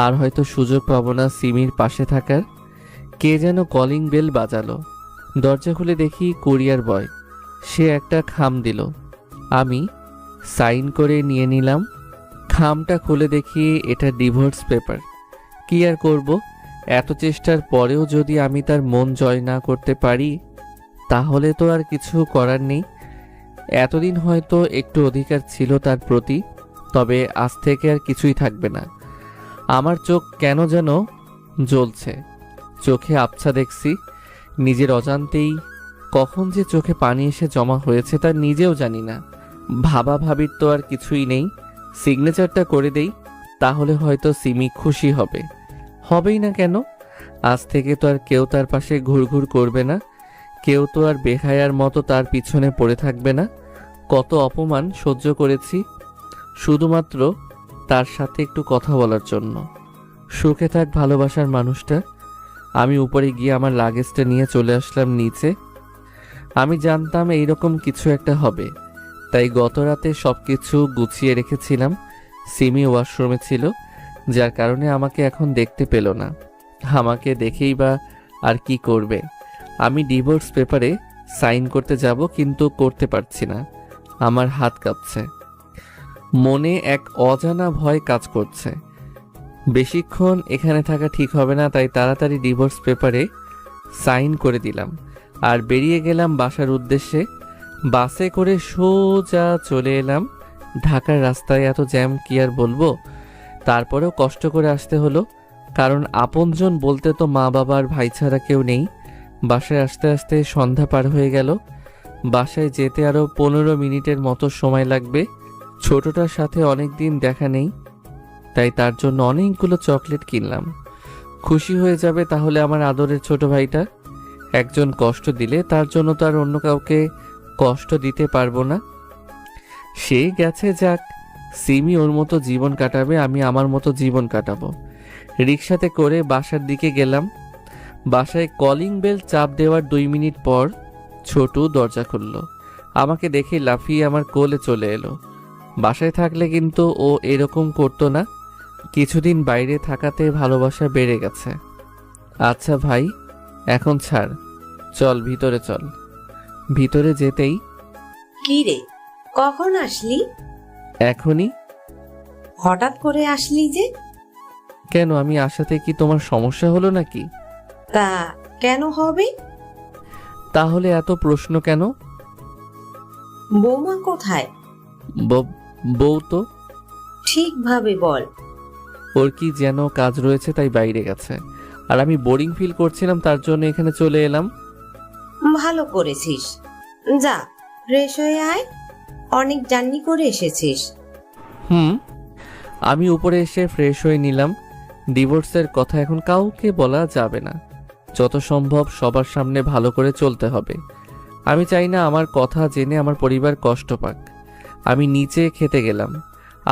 আর হয়তো সুযোগ পাবো না সিমির পাশে থাকার। কে যেন কলিং বেল বাজালো। দরজা খুলে দেখি কুরিয়ার বয়। সে একটা খাম দিল, আমি সাইন করে নিয়ে নিলাম। খামটা খুলে দেখি এটা ডিভোর্স পেপার। কি আর করব, এত চেষ্টার পরেও যদি আমি তার মন জয় না করতে পারি তাহলে তো আর কিছু করার নেই। এতদিন হয়তো একটু অধিকার ছিল তার প্রতি, তবে আজ থেকে আর কিছুই থাকবে না। আমার চোখ কেন যেন জ্বলছে, চোখে আবছা দেখছি। নিজের অজান্তেই কখন যে চোখে পানি এসে জমা হয়েছে তা নিজেও জানি না। ভাবা ভাবির তো আর কিছুই নেই। সিগনেচারটা করে দেই, তাহলে হয়তো সিমি খুশি হবে। হবেই না কেন? আজ থেকে তো আর কেউ তার পাশে ঘুরঘুর করবে না, কেউ তো আর বেহায়ার মতো তার পিছনে পড়ে থাকবে না। কত অপমান সহ্য করেছি শুধুমাত্র তার সাথে একটু কথা বলার জন্য। সুখে থাক ভালোবাসার মানুষটা। আমি উপরে গিয়ে আমার লাগেজটা নিয়ে চলে আসলাম নিচে। আমি জানতাম এইরকম কিছু একটা হবে, তাই গত রাতে সব কিছু গুছিয়ে রেখেছিলাম। সিমি ওয়াশরুমে ছিল, যার কারণে আমাকে এখন দেখতে পেল না। আমাকে দেখেই বা আর কি করবে। আমি ডিভোর্স পেপারে সাইন করতে যাব, কিন্তু করতে পারছি না। আমার হাত কাঁপছে। মনে এক অজানা ভয় কাজ করছে। বেশিক্ষণ এখানে থাকা ঠিক হবে না, তাই তাড়াতাড়ি ডিভোর্স পেপারে সাইন করে দিলাম আর বেরিয়ে গেলাম বাসার উদ্দেশ্যে। বাসে করে সোজা চলে এলাম। ঢাকার রাস্তায় এত জ্যাম কি আর বলবো। তারপরেও কষ্ট করে আসতে হলো, কারণ আপনজন বলতে তো মা বাবার ভাই ছাড়া কেউ নেই। বাসায় আসতে আসতে সন্ধ্যা পার হয়ে গেল। বাসায় যেতে আরও 15 মিনিটের মতো সময় লাগবে। ছোটটার সাথে অনেক দিন দেখা নেই, তাই তার জন্য অনেকগুলো চকলেট কিনলাম। খুশি হয়ে যাবে তাহলে আমার আদরের ছোট ভাইটা। একজন কষ্ট দিলে তার জন্য তো আর অন্য কাউকে কষ্ট দিতে পারবো না। সে গেছে, যাক। সিমি ওর মতো জীবন কাটাবে, আমি আমার মতো জীবন কাটাবো। রিক্সাতে করে বাসার দিকে গেলাম। বাসায় কলিং বেল চাপ দেওয়ার 2 মিনিট পর ছোটু দরজা খুলল। আমাকে দেখে লাফিয়ে আমার কোলে চলে এলো। বাসায় থাকলে কিন্তু ও এরকম করতো না। কিছুদিন বাইরে থাকাতে ভালোবাসা বেড়ে গেছে। আচ্ছা ভাই, এখন ছাড়, চল ভিতরে চল। ভিতরে যেতেই, কি রে, কখন আসলি? এখনই। হঠাৎ করে আসলি যে? কেন, আমি আসাতে কি তোমার সমস্যা হলো নাকি? তা কেন হবে? তাহলে এত প্রশ্ন কেন? বৌমা কোথায়? বউ তো। ঠিকভাবে বল। ওর কি যেন কাজ রয়েছে তাই বাইরে গেছে, আর আমি বোরিং ফিল করছিলাম, তার জন্য এখানে চলে এলাম। ভালো করেছিস। যা, ফ্রেশ হয়ে আয়, অনেক জার্নি করে এসেছিস। আমি উপরে এসে ফ্রেশ হয়ে নিলাম। ডিভোর্সের কথা এখন কাউকে বলা যাবে না, যত সম্ভব সবার সামনে ভালো করে চলতে হবে। আমি চাই না আমার কথা জেনে আমার পরিবার কষ্ট পাক। আমি নিচে খেতে গেলাম।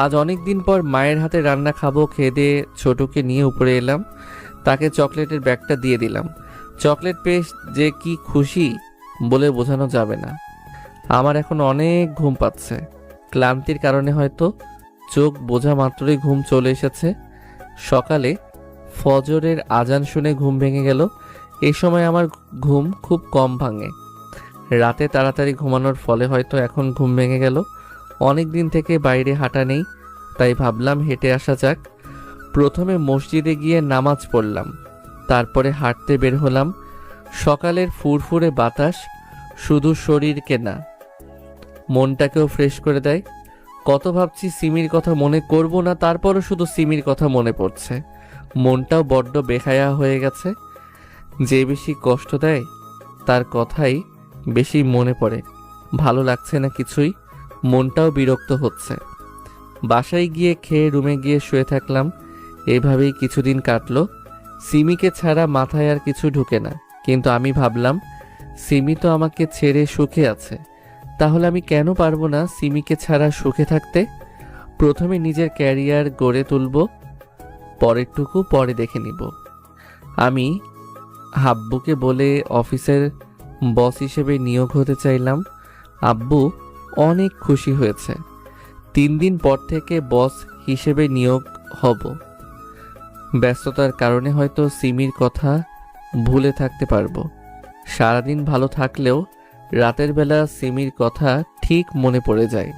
আজ অনেক দিন পর মায়ের হাতে রান্না খাবো। খেয়ে দিয়ে ছোটকে নিয়ে উপরে এলাম, তাকে চকলেটের ব্যাগটা দিয়ে দিলাম। চকলেট পেয়ে যে কি খুশি বলে বোঝানো যাবে না। আমার এখন অনেক ঘুম পাচ্ছে, ক্লান্তির কারণে হয়তো চোখ বোঝা মাত্রই ঘুম চলে এসেছে। সকালে ফজরের আজান শুনে ঘুম ভেঙে গেল। এই সময় আমার ঘুম খুব কম ভাঙে। রাতে তাড়াতাড়ি ঘুমানোর ফলে হয়তো এখন ঘুম ভেঙে গেল। অনেক দিন থেকে বাইরে হাঁটা নেই, তাই ভাবলাম হেঁটে আসা যাক। প্রথমে মসজিদে গিয়ে নামাজ পড়লাম, তারপরে হাঁটতে বের হলাম। সকালের ফুরফুরে বাতাস শুধু শরীরকে না, মনটাকেও ফ্রেশ করে দেয়। কত ভাবছি সিমির কথা মনে করব না, তারপরও শুধু সিমির কথা মনে পড়ছে। মনটাও বড্ড বেহায়া হয়ে গেছে। যে বেশি কষ্ট দেয় তার কথাই বেশি মনে পড়ে। ভালো লাগছে না কিছুই, মনটাও বিরক্ত হচ্ছে। বাসায় গিয়ে খেয়ে রুমে গিয়ে শুয়ে থাকলাম। এভাবেই কিছুদিন কাটলো। সিমিকে ছাড়া মাথায় আর কিছু ঢুকে না, কিন্তু আমি ভাবলাম সিমি তো আমাকে ছেড়ে সুখে আছে, তাহলে আমি কেন পারবো না সিমিকে ছাড়া সুখে থাকতে। প্রথমে নিজের ক্যারিয়ার গড়ে তুলব, পরেরটুকু পরে দেখে নিব। আমি আব্বুকে বলে অফিসের বস হিসেবে নিয়োগ হতে চাইলাম। আব্বু অনেক খুশি হয়েছে। 3 দিন পর থেকে বস হিসেবে নিয়োগ হব। ব্যস্ততার কারণে হয়তো সিমির কথা ভুলে থাকতে পারবো। সারাদিন ভালো থাকলেও রাতের বেলা সিমির কথা ঠিক মনে পড়ে যায়।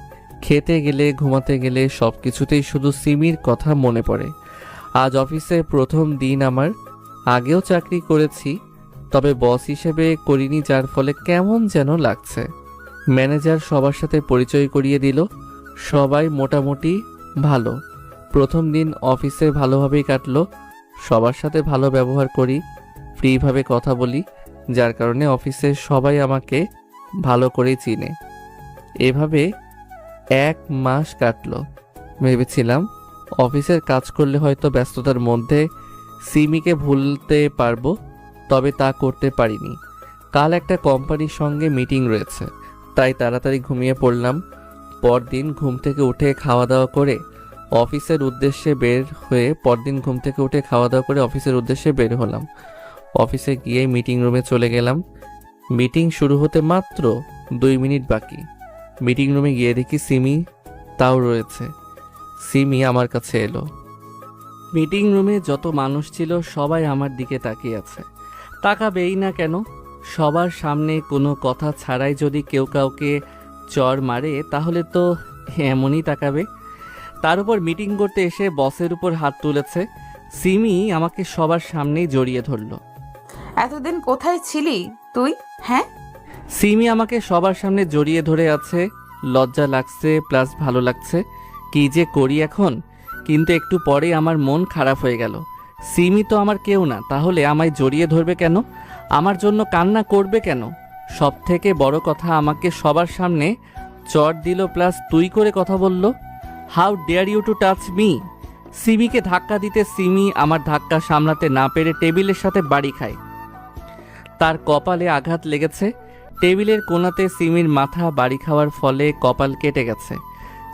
খেতে গেলে, ঘুমাতে গেলে সব কিছুতেই শুধু সিমির কথা মনে পড়ে। আজ অফিসে প্রথম দিন আমার। আগেও চাকরি করেছি, তবে বস হিসেবে করিনি, যার ফলে কেমন যেন লাগছে। ম্যানেজার সবার সাথে পরিচয় করিয়ে দিল। সবাই মোটামুটি ভালো। প্রথম দিন অফিসে ভালোভাবেই কাটলো। সবার সাথে ভালো ব্যবহার করি, ফ্রিভাবে কথা বলি, যার কারণে অফিসে সবাই আমাকে ভালো করেই চিনে। এভাবে 1 মাস কাটলো। ভেবেছিলাম অফিসের কাজ করলে হয়তো ব্যস্ততার মধ্যে সিমিকে ভুলতে পারবো, তবে তা করতে পারিনি। কাল একটা কোম্পানির সঙ্গে মিটিং রয়েছে, তাই তাড়াতাড়ি ঘুমিয়ে পড়লাম। পরদিন ঘুম থেকে উঠে খাওয়া দাওয়া করে অফিসের উদ্দেশ্যে বের হলাম। অফিসে গিয়ে মিটিং রুমে চলে গেলাম। মিটিং শুরু হতে মাত্র 2 মিনিট বাকি। মিটিং রুমে গিয়ে দেখি সিমি তাও রয়েছে। সিমি আমার কাছে এলো। মিটিং রুমে যত মানুষ ছিল সবাই আমার দিকে তাকিয়ে আছে। তাকাবেই না কেন? সবার সামনে কোনো কথা ছাড়াই যদি কেউ কাউকে চর মারে তাহলে তো এমনই তাকাবে। তার উপর মিটিং করতে এসে বসের উপর হাত তুলেছে। সিমি আমাকে সবার সামনেই জড়িয়ে ধরল। এতদিন কোথায় ছিলি তুই? হ্যাঁ, সিমি আমাকে সবার সামনে জড়িয়ে ধরে আছে। লজ্জা লাগছে প্লাস ভালো লাগছে। কি যে করি এখন। কিন্তু একটু পরেই আমার মন খারাপ হয়ে গেল। সিমি তো আমার কেউ না, তাহলে আমায় জড়িয়ে ধরবে কেন? আমার জন্য কান্না করবে কেন? সব থেকে বড় কথা, আমাকে সবার সামনে চট দিল প্লাস তুই করে কথা বলল। How dare you to touch me? সিমিকে ধাক্কা দিতে সিমি আমার ধাক্কা সামলাতে না পেরে টেবিলের সাথে বাড়ি খায়। তার কপালে আঘাত লেগেছে। টেবিলের কোণাতে সিমির মাথা বাড়ি খাওয়ার ফলে কপাল কেটে গেছে।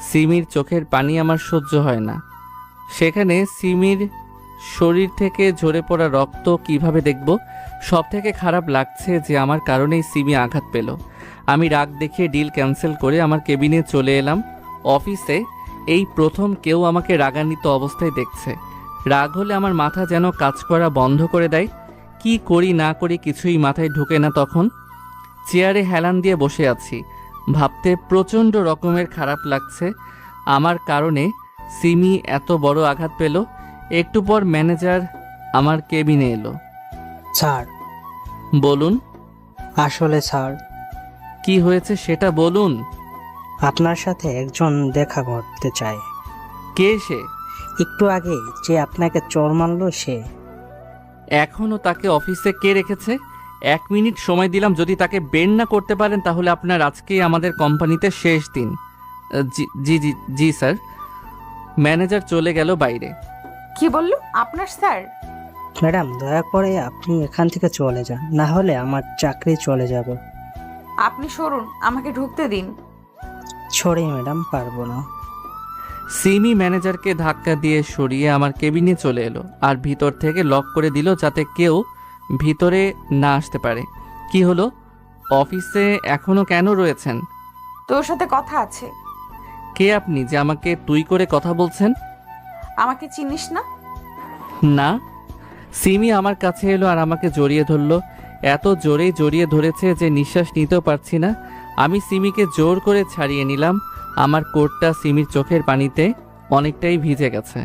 সিমির চোখের পানি আমার সহ্য হয় না। সেখানে সিমির শরীর থেকে ঝরে পড়া রক্ত কিভাবে দেখব? সব থেকে খারাপ লাগছে যে আমার কারণেই সিমি আঘাত পেল। আমি রাগ দেখিয়ে ডিল ক্যান্সেল করে আমার কেবিনে চলে এলাম। অফিসে এই প্রথম কেউ আমাকে রাগান্বিত অবস্থায় দেখছে। রাগ হলে আমার মাথা যেন কাজ করা বন্ধ করে দেয়। কি করি না করি কিছুই মাথায় ঢোকে না। তখন চেয়ারে হেলান দিয়ে বসে আছি। ভাবতে প্রচণ্ড রকমের খারাপ লাগছে। আমার কারণে সিমি এত বড় আঘাত পেল। একটু পর ম্যানেজার আমার কেবিনে এলো। স্যার, বলুন। আসলে স্যার, কি হয়েছে সেটা বলুন। আপনার সাথে একজন দেখা করতে চায়। কে সে? একটু আগে যে আপনাকে চর মারলো সে। এখনও তাকে অফিসে কে রেখেছে? 1 মিনিট সময় দিলাম, যদি তাকে বের না করতে পারেন তাহলে আপনার আজকেই আমাদের কোম্পানিতে শেষ দিন। জি জি জি জি স্যার। ম্যানেজার চলে গেল বাইরে। কি বললো আপনার স্যার? ম্যাডাম দয়া করে আপনি এখান থেকে চলে যান, না হলে আমার চাকরি চলে যাবে। আপনি সরুন, আমাকে ঢুকতে দিন। সরি ম্যাডাম, পারবো না। সিমি ম্যানেজারকে ধাক্কা দিয়ে সরিয়ে আমার কেবিনে চলে এলো আর ভিতর থেকে লক করে দিল যাতে কেউ ভিতরে না আসতে পারে। কি হলো? অফিসে এখনো কেন রয়েছেন? তোর সাথে কথা আছে। কে আপনি যে আমাকে তুই করে কথা বলছেন? আমাকে চিনিস না? না। সিমি আমার কাছে এলো আর আমাকে জড়িয়ে ধরলো। এত জোরেই জড়িয়ে ধরেছে যে নিঃশ্বাস নিতেও পারছি না। আমি সিমিকে জোর করে ছাড়িয়ে নিলাম। আমার কোটটা সিমির চোখের পানিতে অনেকটাই ভিজে গেছে।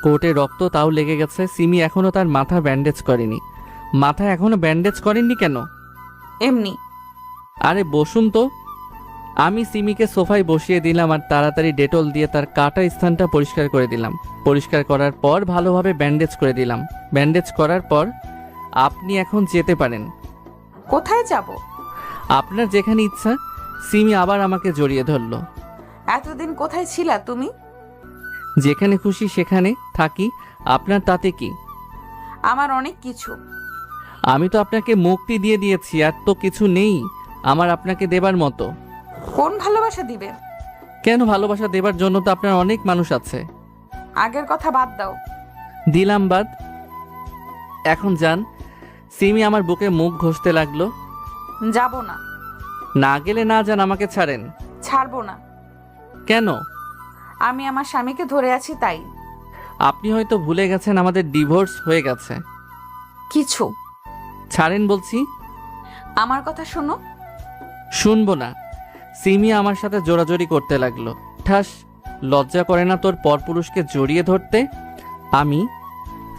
কোটে রক্ত তাও লেগে গেছে। সিমি এখনো তার মাথা ব্যান্ডেজ করেনি। মাথা এখনো ব্যান্ডেজ করেননি কেন? এমনি। আরে বসুন তো। আমি সিমিকে সোফায় বসিয়ে দিলাম আর তাড়াতাড়ি ডেটল দিয়ে তার কাটা স্থানটা পরিষ্কার করে দিলাম। পরিষ্কার করার পর ভালোভাবে ব্যান্ডেজ করে দিলাম। ব্যান্ডেজ করার পর আপনি এখন যেতে পারেন। কোথায় যাব? আপনার যেখানে ইচ্ছা। সিমি আবার আমাকে জড়িয়ে ধরল। এতদিন কোথায় ছিলা তুমি? যেখানে খুশি সেখানে থাকি, আপনার তাতে কি? আমার অনেক কিছু। আমি তো আপনাকে মুক্তি দিয়ে দিয়েছি, আর তো কিছু নেই আমার আপনাকে দেবার মতো। কোন ভালোবাসা দিবে? কেন, ভালোবাসা দেবার জন্য তো আপনার অনেক মানুষ আছে। আগের কথা বাদ দাও। দিলাম বাদ। এখন যান। সিমি আমার বুকে মুখ ঘষতে লাগলো। যাব না। না গেলে না যান, আমাকে ছাড়েন। ছাড়বো না। কেন? আমি আমার স্বামীকে ধরে আছি তাই। আপনি হয়তো ভুলে গেছেন আমাদের ডিভোর্স হয়ে গেছে। কিছু। ছাড়েন বলছি। আমার কথা শোনো। শুনবো না। সিমি আমার সাথে জোরাজোরি করতে লাগলো। ঠাস, লজ্জা করে না তোর পরপুরুষকে জড়িয়ে ধরতে? আমি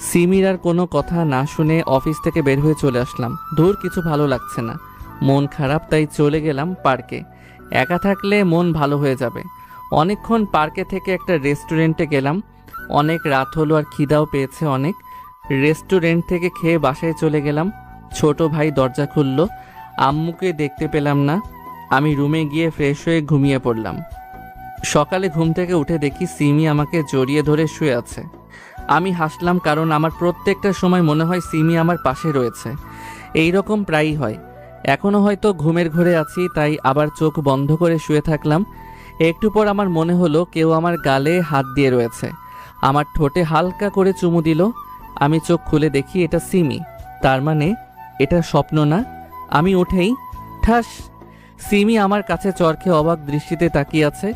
সিমির আর কোনো কথা না শুনে অফিস থেকে বের হয়ে চলে আসলাম। দূর কিছু ভালো লাগছে না, মন খারাপ, তাই চলে গেলাম পার্কে। একা থাকলে মন ভালো হয়ে যাবে। অনেকক্ষণ পার্কে থেকে একটা রেস্টুরেন্টে গেলাম। অনেক রাত হলো আর খিদাও পেয়েছে অনেক। রেস্টুরেন্ট থেকে খেয়ে বাসায় চলে গেলাম। ছোট ভাই দরজা খুলল। আম্মুকে দেখতে পেলাম না। আমি রুমে গিয়ে ফ্রেশ হয়ে ঘুমিয়ে পড়লাম। সকালে ঘুম থেকে উঠে দেখি সিমি আমাকে জড়িয়ে ধরে শুয়ে আছে। আমি হাসলাম, কারণ আমার প্রত্যেকটা সময় মনে হয় সিমি আমার পাশে রয়েছে। এই রকম প্রায়ই হয়। এখনও হয়তো ঘুমের ঘোরে আছি, তাই আবার চোখ বন্ধ করে শুয়ে থাকলাম। একটু পর আমার মনে হলো কেউ আমার গালে হাত দিয়ে রয়েছে। আমার ঠোঁটে হালকা করে চুমু দিল। আমি চোখ খুলে দেখি এটা সিমি। তার মানে এটা স্বপ্ন না। আমি উঠেই ঠাস, সিমি আমার কাছে চরখে অবাক দৃষ্টিতে তাকিয়ে আছে।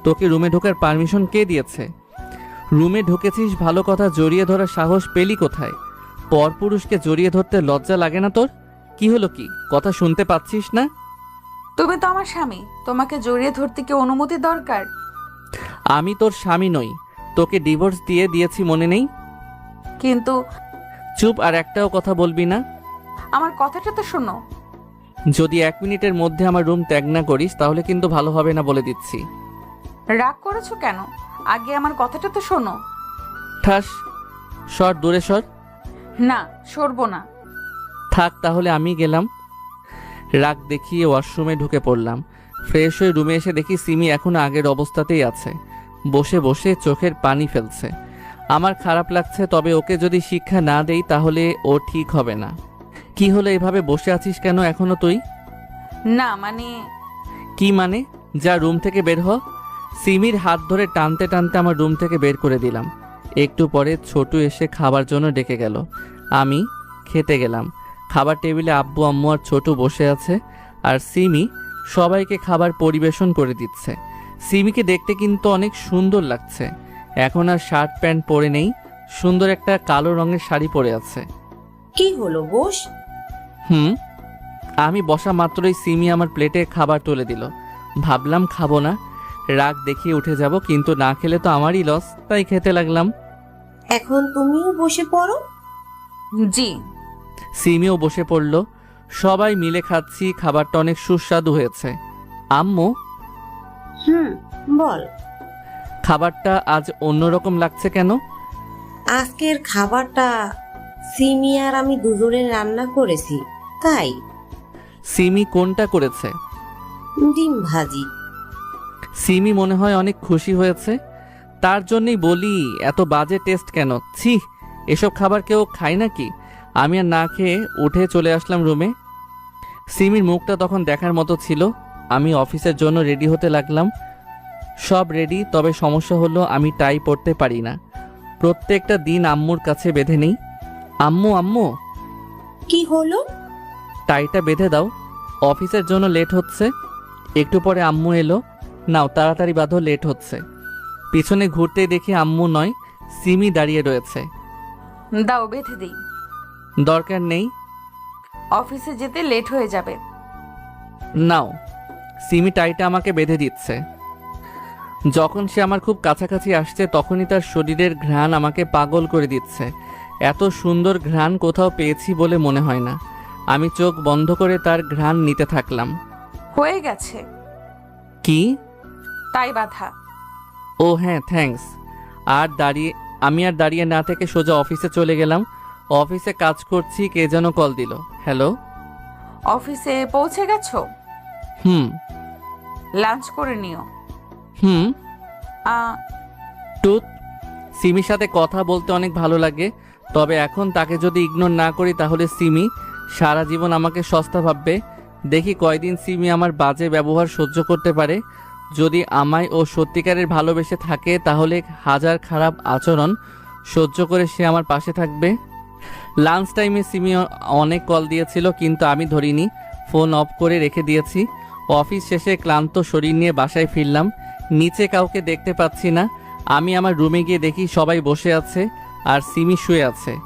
তোকে রুমে ঢোকার পারমিশন কে দিয়েছে? রুমে ঢুকেছিস ভালো কথা, জড়িয়ে ধরার সাহস পেলি কোথায়? পরপুরুষকে জড়িয়ে ধরতে লজ্জা লাগে না তোর? কি হলো, কি কথা শুনতে পাচ্ছিস না? তুমি তো আমার স্বামী, তোমাকে জড়িয়ে ধরতে কি অনুমতি দরকার? আমি তোর স্বামী নই, তোকে ডিভোর্স দিয়ে দিয়েছি মনে নেই? কিন্তু চুপ, আর একটাও কথা বলবি না। আমার কথাটা তো শোনো। যদি 1 মিনিটের মধ্যে আমার রুম ত্যাগ না করিস তাহলে কিন্তু ভালো হবে না বলে দিচ্ছি। রাগ করেছো কেন? আগে আমার কথাটা তো শোনো। ঠাস, সর, দূরে সর। না, সরবো না। থাক তাহলে, আমি গেলাম। রাগ দেখিয়ে ওয়াশরুমে ঢুকে পড়লাম। ফ্রেশ হয়ে রুমে এসে দেখি সিমি এখনো আগের অবস্থাতেই আছে, বসে বসে চোখের পানি ফেলছে। আমার খারাপ লাগছে, তবে ওকে যদি শিক্ষা না দেই তাহলে ও ঠিক হবে না। কি হলো, এভাবে বসে আছিস কেন এখনো তুই? না মানে। কি মানে? যা রুম থেকে বের হ। সিমির হাত ধরে টানতে টানতে আমার রুম থেকে বের করে দিলাম। একটু পরে ছোটু এসে খাবার জন্য ডেকে গেল। আমি খেতে গেলাম। খাবার টেবিলে আব্বু আম্মু আর ছোটু বসে আছে, আর সিমি সবাইকে খাবার পরিবেশন করে দিচ্ছে। সিমিকে দেখতে কিন্তু অনেক সুন্দর লাগছে। এখন আর শার্ট প্যান্ট পরে নেই, সুন্দর একটা কালো রঙের শাড়ি পরে আছে। কি হলো, বস। আমি বসা মাত্রই সিমি আমার প্লেটে খাবার তুলে দিল। ভাবলাম খাবো না, রাগ দেখিয়ে উঠে যাব, কিন্তু না খেলে তো আমারই লস, তাই খেতে লাগলাম। এখন তুমিও বসে পড়ো। জি। সিমিও বসে পড়ল। সবাই মিলে খাচ্ছি। খাবারটা অনেক সুস্বাদু হয়েছে। আম্মু, বল। খাবারটা আজ অন্যরকম লাগছে কেন? আজকের খাবারটা সিমি আর আমি দুজনে রান্না করেছি, তাই। সিমি কোনটা করেছে? ডিম ভাজি। সিমি মনে হয় অনেক খুশি হয়েছে, তার জন্যই বলি এত বাজে টেস্ট কেন। ছি, এসব খাবার কেউ খায় নাকি? আমি আর না খেয়ে উঠে চলে আসলাম রুমে। সিমির মুখটা তখন দেখার মতো ছিল। আমি অফিসের জন্য রেডি হতে লাগলাম। সব রেডি, তবে সমস্যা হলো আমি টাই পরতে পারি না। প্রত্যেকটা দিন আম্মুর কাছে বেঁধে নেই। আম্মু আম্মু, কি হলো? টাইটা বেঁধে দাও, অফিসের জন্য লেট হচ্ছে। একটু পরে আম্মু এলো। নাও তাড়াতাড়ি বাঁধো, লেট হচ্ছে। পিছনে ঘুরতেই দেখি আম্মু নয়, সিমি দাঁড়িয়ে রয়েছে। দাও বেঁধে দিই। দরকার নেই। অফিসে যেতে লেট হয়ে যাবে। নাও। সিমি টাইটা আমাকে বেঁধে দিচ্ছে। যখন সে আমার খুব কাছাকাছি আসছে তখনই তার শরীরের ঘ্রাণ আমাকে পাগল করে দিচ্ছে। এত সুন্দর ঘ্রাণ কোথাও পেয়েছি বলে মনে হয় না। আমি চোখ বন্ধ করে তার ঘ্রাণ নিতে থাকলাম। হয়ে গেছে। কি? তাই বাধা। ও হ্যাঁ, থ্যাঙ্কস। আমি আর দাঁড়িয়ে না থেকে সোজা অফিসে চলে গেলাম। অফিসে কাজ করছি, কে যেন কল দিল। হ্যালো। অফিসে পৌঁছে গেছো? হুম। লাঞ্চ করে নিও। হুম। আ, টুথ। সিমির সাথে কথা বলতে অনেক ভালো লাগে, তবে এখন তাকে যদি ইগনোর না করি তাহলে সিমি সারা জীবন আমাকে সস্তা ভাববে। দেখি কয়দিন সিমি আমার বাজে ব্যবহার সহ্য করতে পারে। যদি আমায় ও সত্যিকারের ভালোবেসে থাকে তাহলে হাজার খারাপ আচরণ সহ্য করে সে আমার পাশে থাকবে। লাঞ্চ টাইমে সিমি অনেক কল দিয়েছিল, কিন্তু আমি ধরিনি, ফোন অফ করে রেখে দিয়েছি। অফিস শেষে ক্লান্ত শরীর নিয়ে বাসায় ফিরলাম। নিচে কাউকে দেখতে পাচ্ছি না। আমি আমার রুমে গিয়ে দেখি সবাই বসে আছে আর সিমি শুয়ে আছে।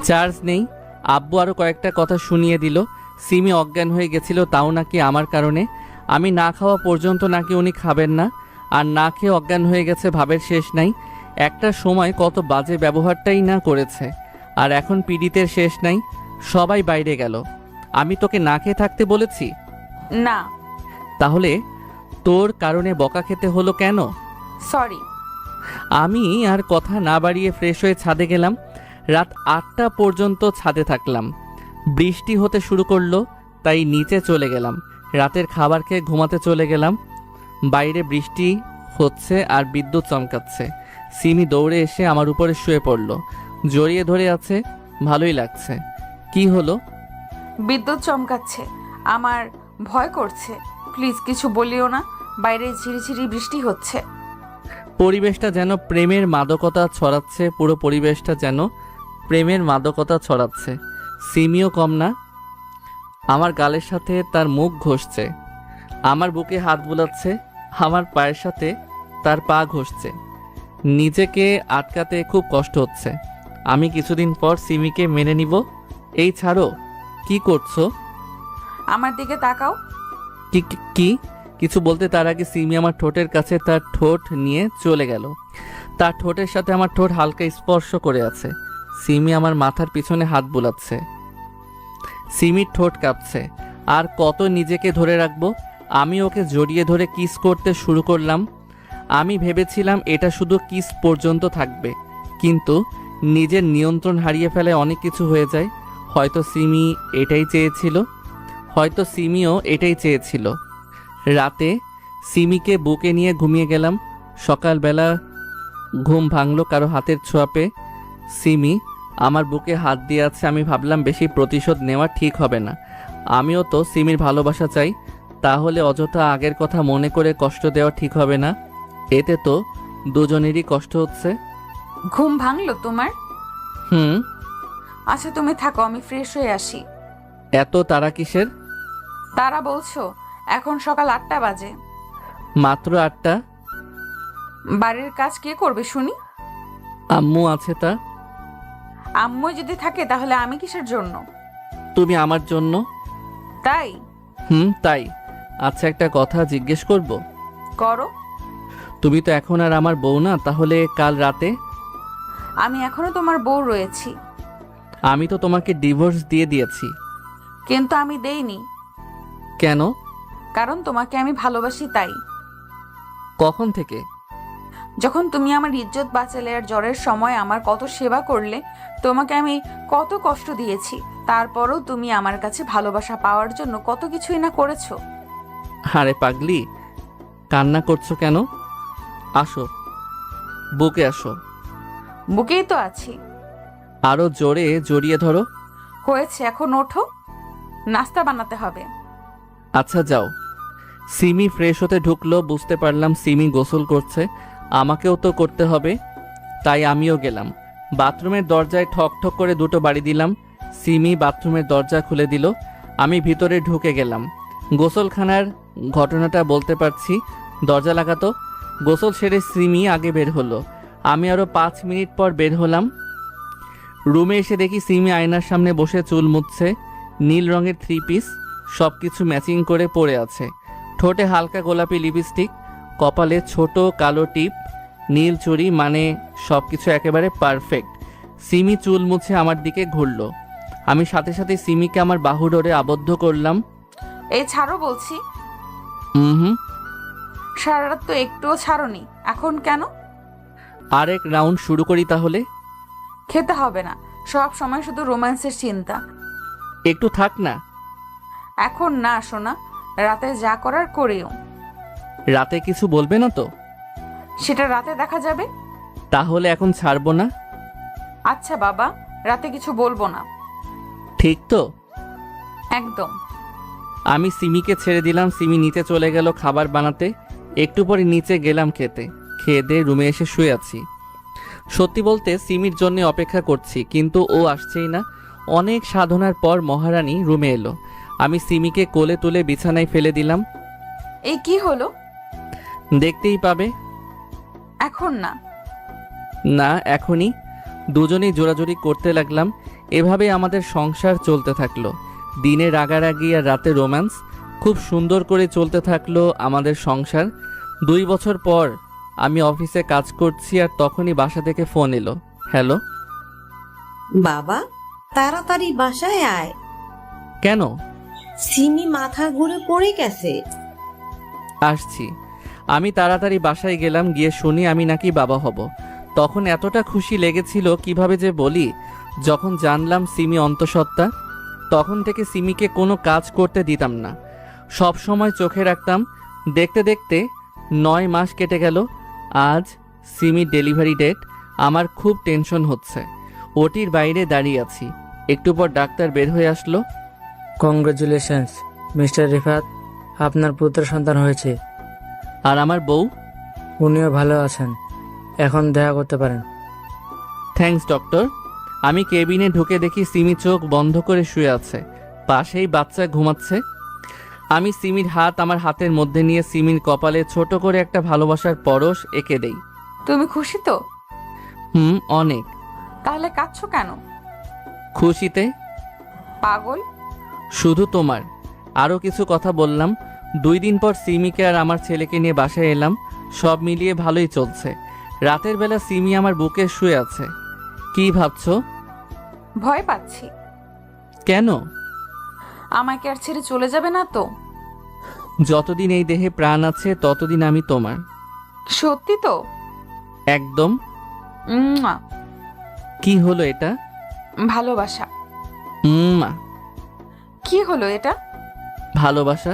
চার্জ নেই। আব্বু আরও কয়েকটা কথা শুনিয়ে দিল। সিমি অজ্ঞান হয়ে গেছিল, তাও নাকি আমার কারণে। আমি না খাওয়া পর্যন্ত নাকি উনি খাবেন না, আর না খেয়ে অজ্ঞান হয়ে গেছে, ভাবের শেষ নাই। একটা সময় কত বাজে ব্যবহারটাই না করেছে, আর এখন পীড়িতের শেষ নাই। সবাই বাইরে গেল। আমি তোকে না খেয়ে থাকতে বলেছি? না। তাহলে তোর কারণে বকা খেতে হলো কেন? সরি। আমি আর কথা না বাড়িয়ে ফ্রেশ হয়ে ছাদে গেলাম। রাত 8টা পর্যন্ত ছাদে থাকলাম। বৃষ্টি হতে শুরু করলো, তাই নিচে চলে গেলাম। রাতের খাবার খেয়ে ঘুমাতে চলে গেলাম। বাইরে বৃষ্টি হচ্ছে আর বিদ্যুৎ চমকাচ্ছে। সিমি দৌড়ে এসে আমার উপরে শুয়ে পড়ল, জড়িয়ে ধরে আছে। ভালোই লাগছে। কি হলো? বিদ্যুৎ চমকাচ্ছে, আমার ভয় করছে। প্লিজ কিছু বলিও না, বাইরে ঝিরিঝিরি বৃষ্টি হচ্ছে। পরিবেশটা যেন প্রেমের মাদকতা ছড়াচ্ছে, পুরো পরিবেশটা যেন প্রেমের মাদকতা ছড়াচ্ছে। সিমিও কম না। আমার গালের সাথে তার মুখ ঘষছে, আমার বুকে হাত বুলাচ্ছে, আমার পায়ের সাথে তার পা ঘষছে। নিজেকে আটকাতে খুব কষ্ট হচ্ছে। আমি কিছুদিন পর সিমিকে মেনে নিব। এই ছাড়ো। কি করছো? আমার দিকে তাকাও। কি কি- কি কিছু বলতে তার আগে সিমি আমার ঠোঁটের কাছে তার ঠোঁট নিয়ে চলে গেল। তার ঠোঁটের সাথে আমার ঠোঁট হালকা স্পর্শ করে আছে। সিমি আমার মাথার পিছনে হাত বুলাচ্ছে। সিমির ঠোঁট কাঁপছে। আর কত নিজেকে ধরে রাখবো? আমি ওকে জড়িয়ে ধরে কিস করতে শুরু করলাম। আমি ভেবেছিলাম এটা শুধু কিস পর্যন্ত থাকবে, কিন্তু নিজের নিয়ন্ত্রণ হারিয়ে ফেলে অনেক কিছু হয়ে যায়। হয়তো সিমিও এটাই চেয়েছিল। রাতে সিমিকে বুকে নিয়ে ঘুমিয়ে গেলাম। সকালবেলা ঘুম ভাঙলো কারো হাতের ছোঁয়া পেয়ে। সিমি আমার বুকে হাত দিয়ে আছে। আমি ভাবলাম বেশি প্রতিশোধ নেওয়া ঠিক হবে না। আমিও তো সিমির ভালোবাসা চাই, তাহলে অযথা আগের কথা মনে করে কষ্ট দেওয়া ঠিক হবে না। এতে তো দুজনেরই কষ্ট হচ্ছে। ঘুম ভাঙলো তোমার? হুম। আচ্ছা তুমি থাকো, আমি ফ্রেশ হয়ে আসি। এত তারা কিসের? তারা বলছো? এখন সকাল 8টা বাজে। মাত্র 8টা? বাড়ির কাজ কে করবে শুনি? আম্মু আছে তা। আম্মু যদি থাকে তাহলে আমি কিসের জন্য? তুমি আমার জন্য। তাই? তাই। আচ্ছা, একটা কথা জিজ্ঞেস করব? করো। তুমি তো এখন আর আমার বউ না, তাহলে কাল রাতে? আমি এখনো তোমার বউ রয়েছি। আমি তো তোমাকে ডিভোর্স দিয়ে দিয়েছি। কিন্তু আমি দেইনি। কেন? কারণ তোমাকে আমি ভালোবাসি তাই। কখন থেকে? যখন তুমি আমার ইজ্জত বাঁচালে আর জ্বরের সময় আমার কত সেবা করলে, তোমাকে আমি কত কষ্ট দিয়েছি, তারপরও তুমি আমার কাছে ভালোবাসা পাওয়ার জন্য কত কিছুই না করেছো। আরে পাগলি, কান্না করছো কেন? আসো, বুকে আসো। বুকেই তো আছি। আরো জোরে জড়িয়ে ধরো। হয়েছে, এখন ওঠো, নাস্তা বানাতে হবে। আচ্ছা যাও। সিমি ফ্রেশ হতে ঢুকলো, বুঝতে পারলাম সিমি গোসল করছে, আমাকেও তো করতে হবে, তাই আমিও গেলাম। বাথরুমের দরজায় ঠক ঠক করে দুটো বাড়ি দিলাম। সিমি বাথরুমের দরজা খুলে দিল, আমি ভিতরে ঢুকে গেলাম। গোসলখানার ঘটনাটা বলতে পারছি। দরজা লাগাতো। গোসল সেরে সিমি আগে বের হলো, আমি আরও 5 মিনিট পর বের হলাম। রুমে এসে দেখি সিমি আয়নার সামনে বসে চুল মুছছে। নীল রঙের 3 পিস, সব কিছু ম্যাচিং করে পরে আছে। ঠোঁটে হালকা গোলাপি লিপস্টিক, কপালে ছোট কালো টিপ, নীল চুড়ি, মানে সব কিছু একেবারে পারফেক্ট। সিমি চুল মুছে আমার দিকে ঘুরলো, আমি সাথে সাথে সিমিকে আমার বাহু ডোরে আবদ্ধ করলাম। এই ছাড়ো বলছি। হুম। সারা রাত তো একটুও ছাড়োনি, এখন কেন? আরেক রাউন্ড শুরু করি তাহলে? খেতে হবে না, সব সময় শুধু রোম্যান্সের চিন্তা। একটু থাক না। এখন না সোনা, রাতে যা করার করিও। রাতে কিছু বলবে না তো? সেটা রাতে দেখা যাবে। তাহলে এখন ছাড়বো না? আচ্ছা বাবা, রাতে কিছু বলবো না। ঠিক তো? একদম। আমি সিমিকে ছেড়ে দিলাম, সিমি নিচে চলে গেল খাবার বানাতে। একটু পরে নিচে গেলাম খেতে, খেয়ে দিয়ে রুমে এসে শুয়ে আছি। সত্যি বলতে সিমির জন্য অপেক্ষা করছি, কিন্তু ও আসছেই না। অনেক সাধনার পর মহারানী রুমে এলো। আমি সিমিকে কোলে তুলে বিছানায় ফেলে দিলাম। এই কি হলো? দেখতেই পাবে। এখন না। না, এখনই। দুজনেই জোরাজোরি করতে লাগলাম। এভাবে আমাদের সংসার চলতে থাকলো। দিনে রাগারাগি আর রাতে রোম্যান্স, খুব সুন্দর করে চলতে থাকলো আমাদের সংসার। 2 বছর পর আমি অফিসে কাজ করছি, আর তখনই বাসা থেকে ফোন এলো। হ্যালো। বাবা, তাড়াতাড়ি বাসায় আয়। কেন? সিমি মাথা ঘুরে পড়ে গেছে। আসছি। আমি তাড়াতাড়ি বাসায় গেলাম, গিয়ে শুনি আমি নাকি বাবা হব। তখন এতটা খুশি লেগেছিল কিভাবে যে বলি। যখন জানলাম সিমি অন্তঃসত্ত্বা, তখন থেকে সিমিকে কোনো কাজ করতে দিতাম না, সব সময় চোখে রাখতাম। দেখতে দেখতে 9 মাস কেটে গেল। আজ সিমির ডেলিভারি ডেট। আমার খুব টেনশন হচ্ছে। ওটির বাইরে দাঁড়িয়ে আছি, একটু পর ডাক্তার বের হয়ে আসলো। কংগ্রেচুলেশনস মিস্টার রিফাত, আপনার পুত্র সন্তান হয়েছে। আর আমার বউ? উনিও ভালো আছেন, এখন দেখা করতে পারেন। Thanks doctor. আমি কেবিনে ঢুকে দেখি সিমি চোখ বন্ধ করে শুয়ে আছে, পাশেই বাচ্চা ঘুমাচ্ছে। আমি সিমির হাত আমার হাতের মধ্যে নিয়ে সিমির কপালে ছোট করে একটা ভালোবাসার পরশ এঁকে দেই। তুমি খুশি তো? অনেক। তাহলে কাঁদছো কেন? খুশিতে? পাগল। শুধু তোমার। আরও কিছু কথা বললাম। 2 দিন পর সিমিকে আর আমার ছেলেকে নিয়ে বাসায় এলাম। সব মিলিয়ে ভালোই চলছে। রাতের বেলা সিমি আমার বুকে শুয়ে আছে। কি ভাবছো? ভয় পাচ্ছি। কেন? আমাকে আর ছেড়ে চলে যাবে না তো? যতদিন এই দেহে প্রাণ আছে ততদিন আমি তোমার। সত্যি তো? একদম। উম্মা। কি হলো এটা? ভালোবাসা। উম্মা। কি হলো এটা? ভালোবাসা।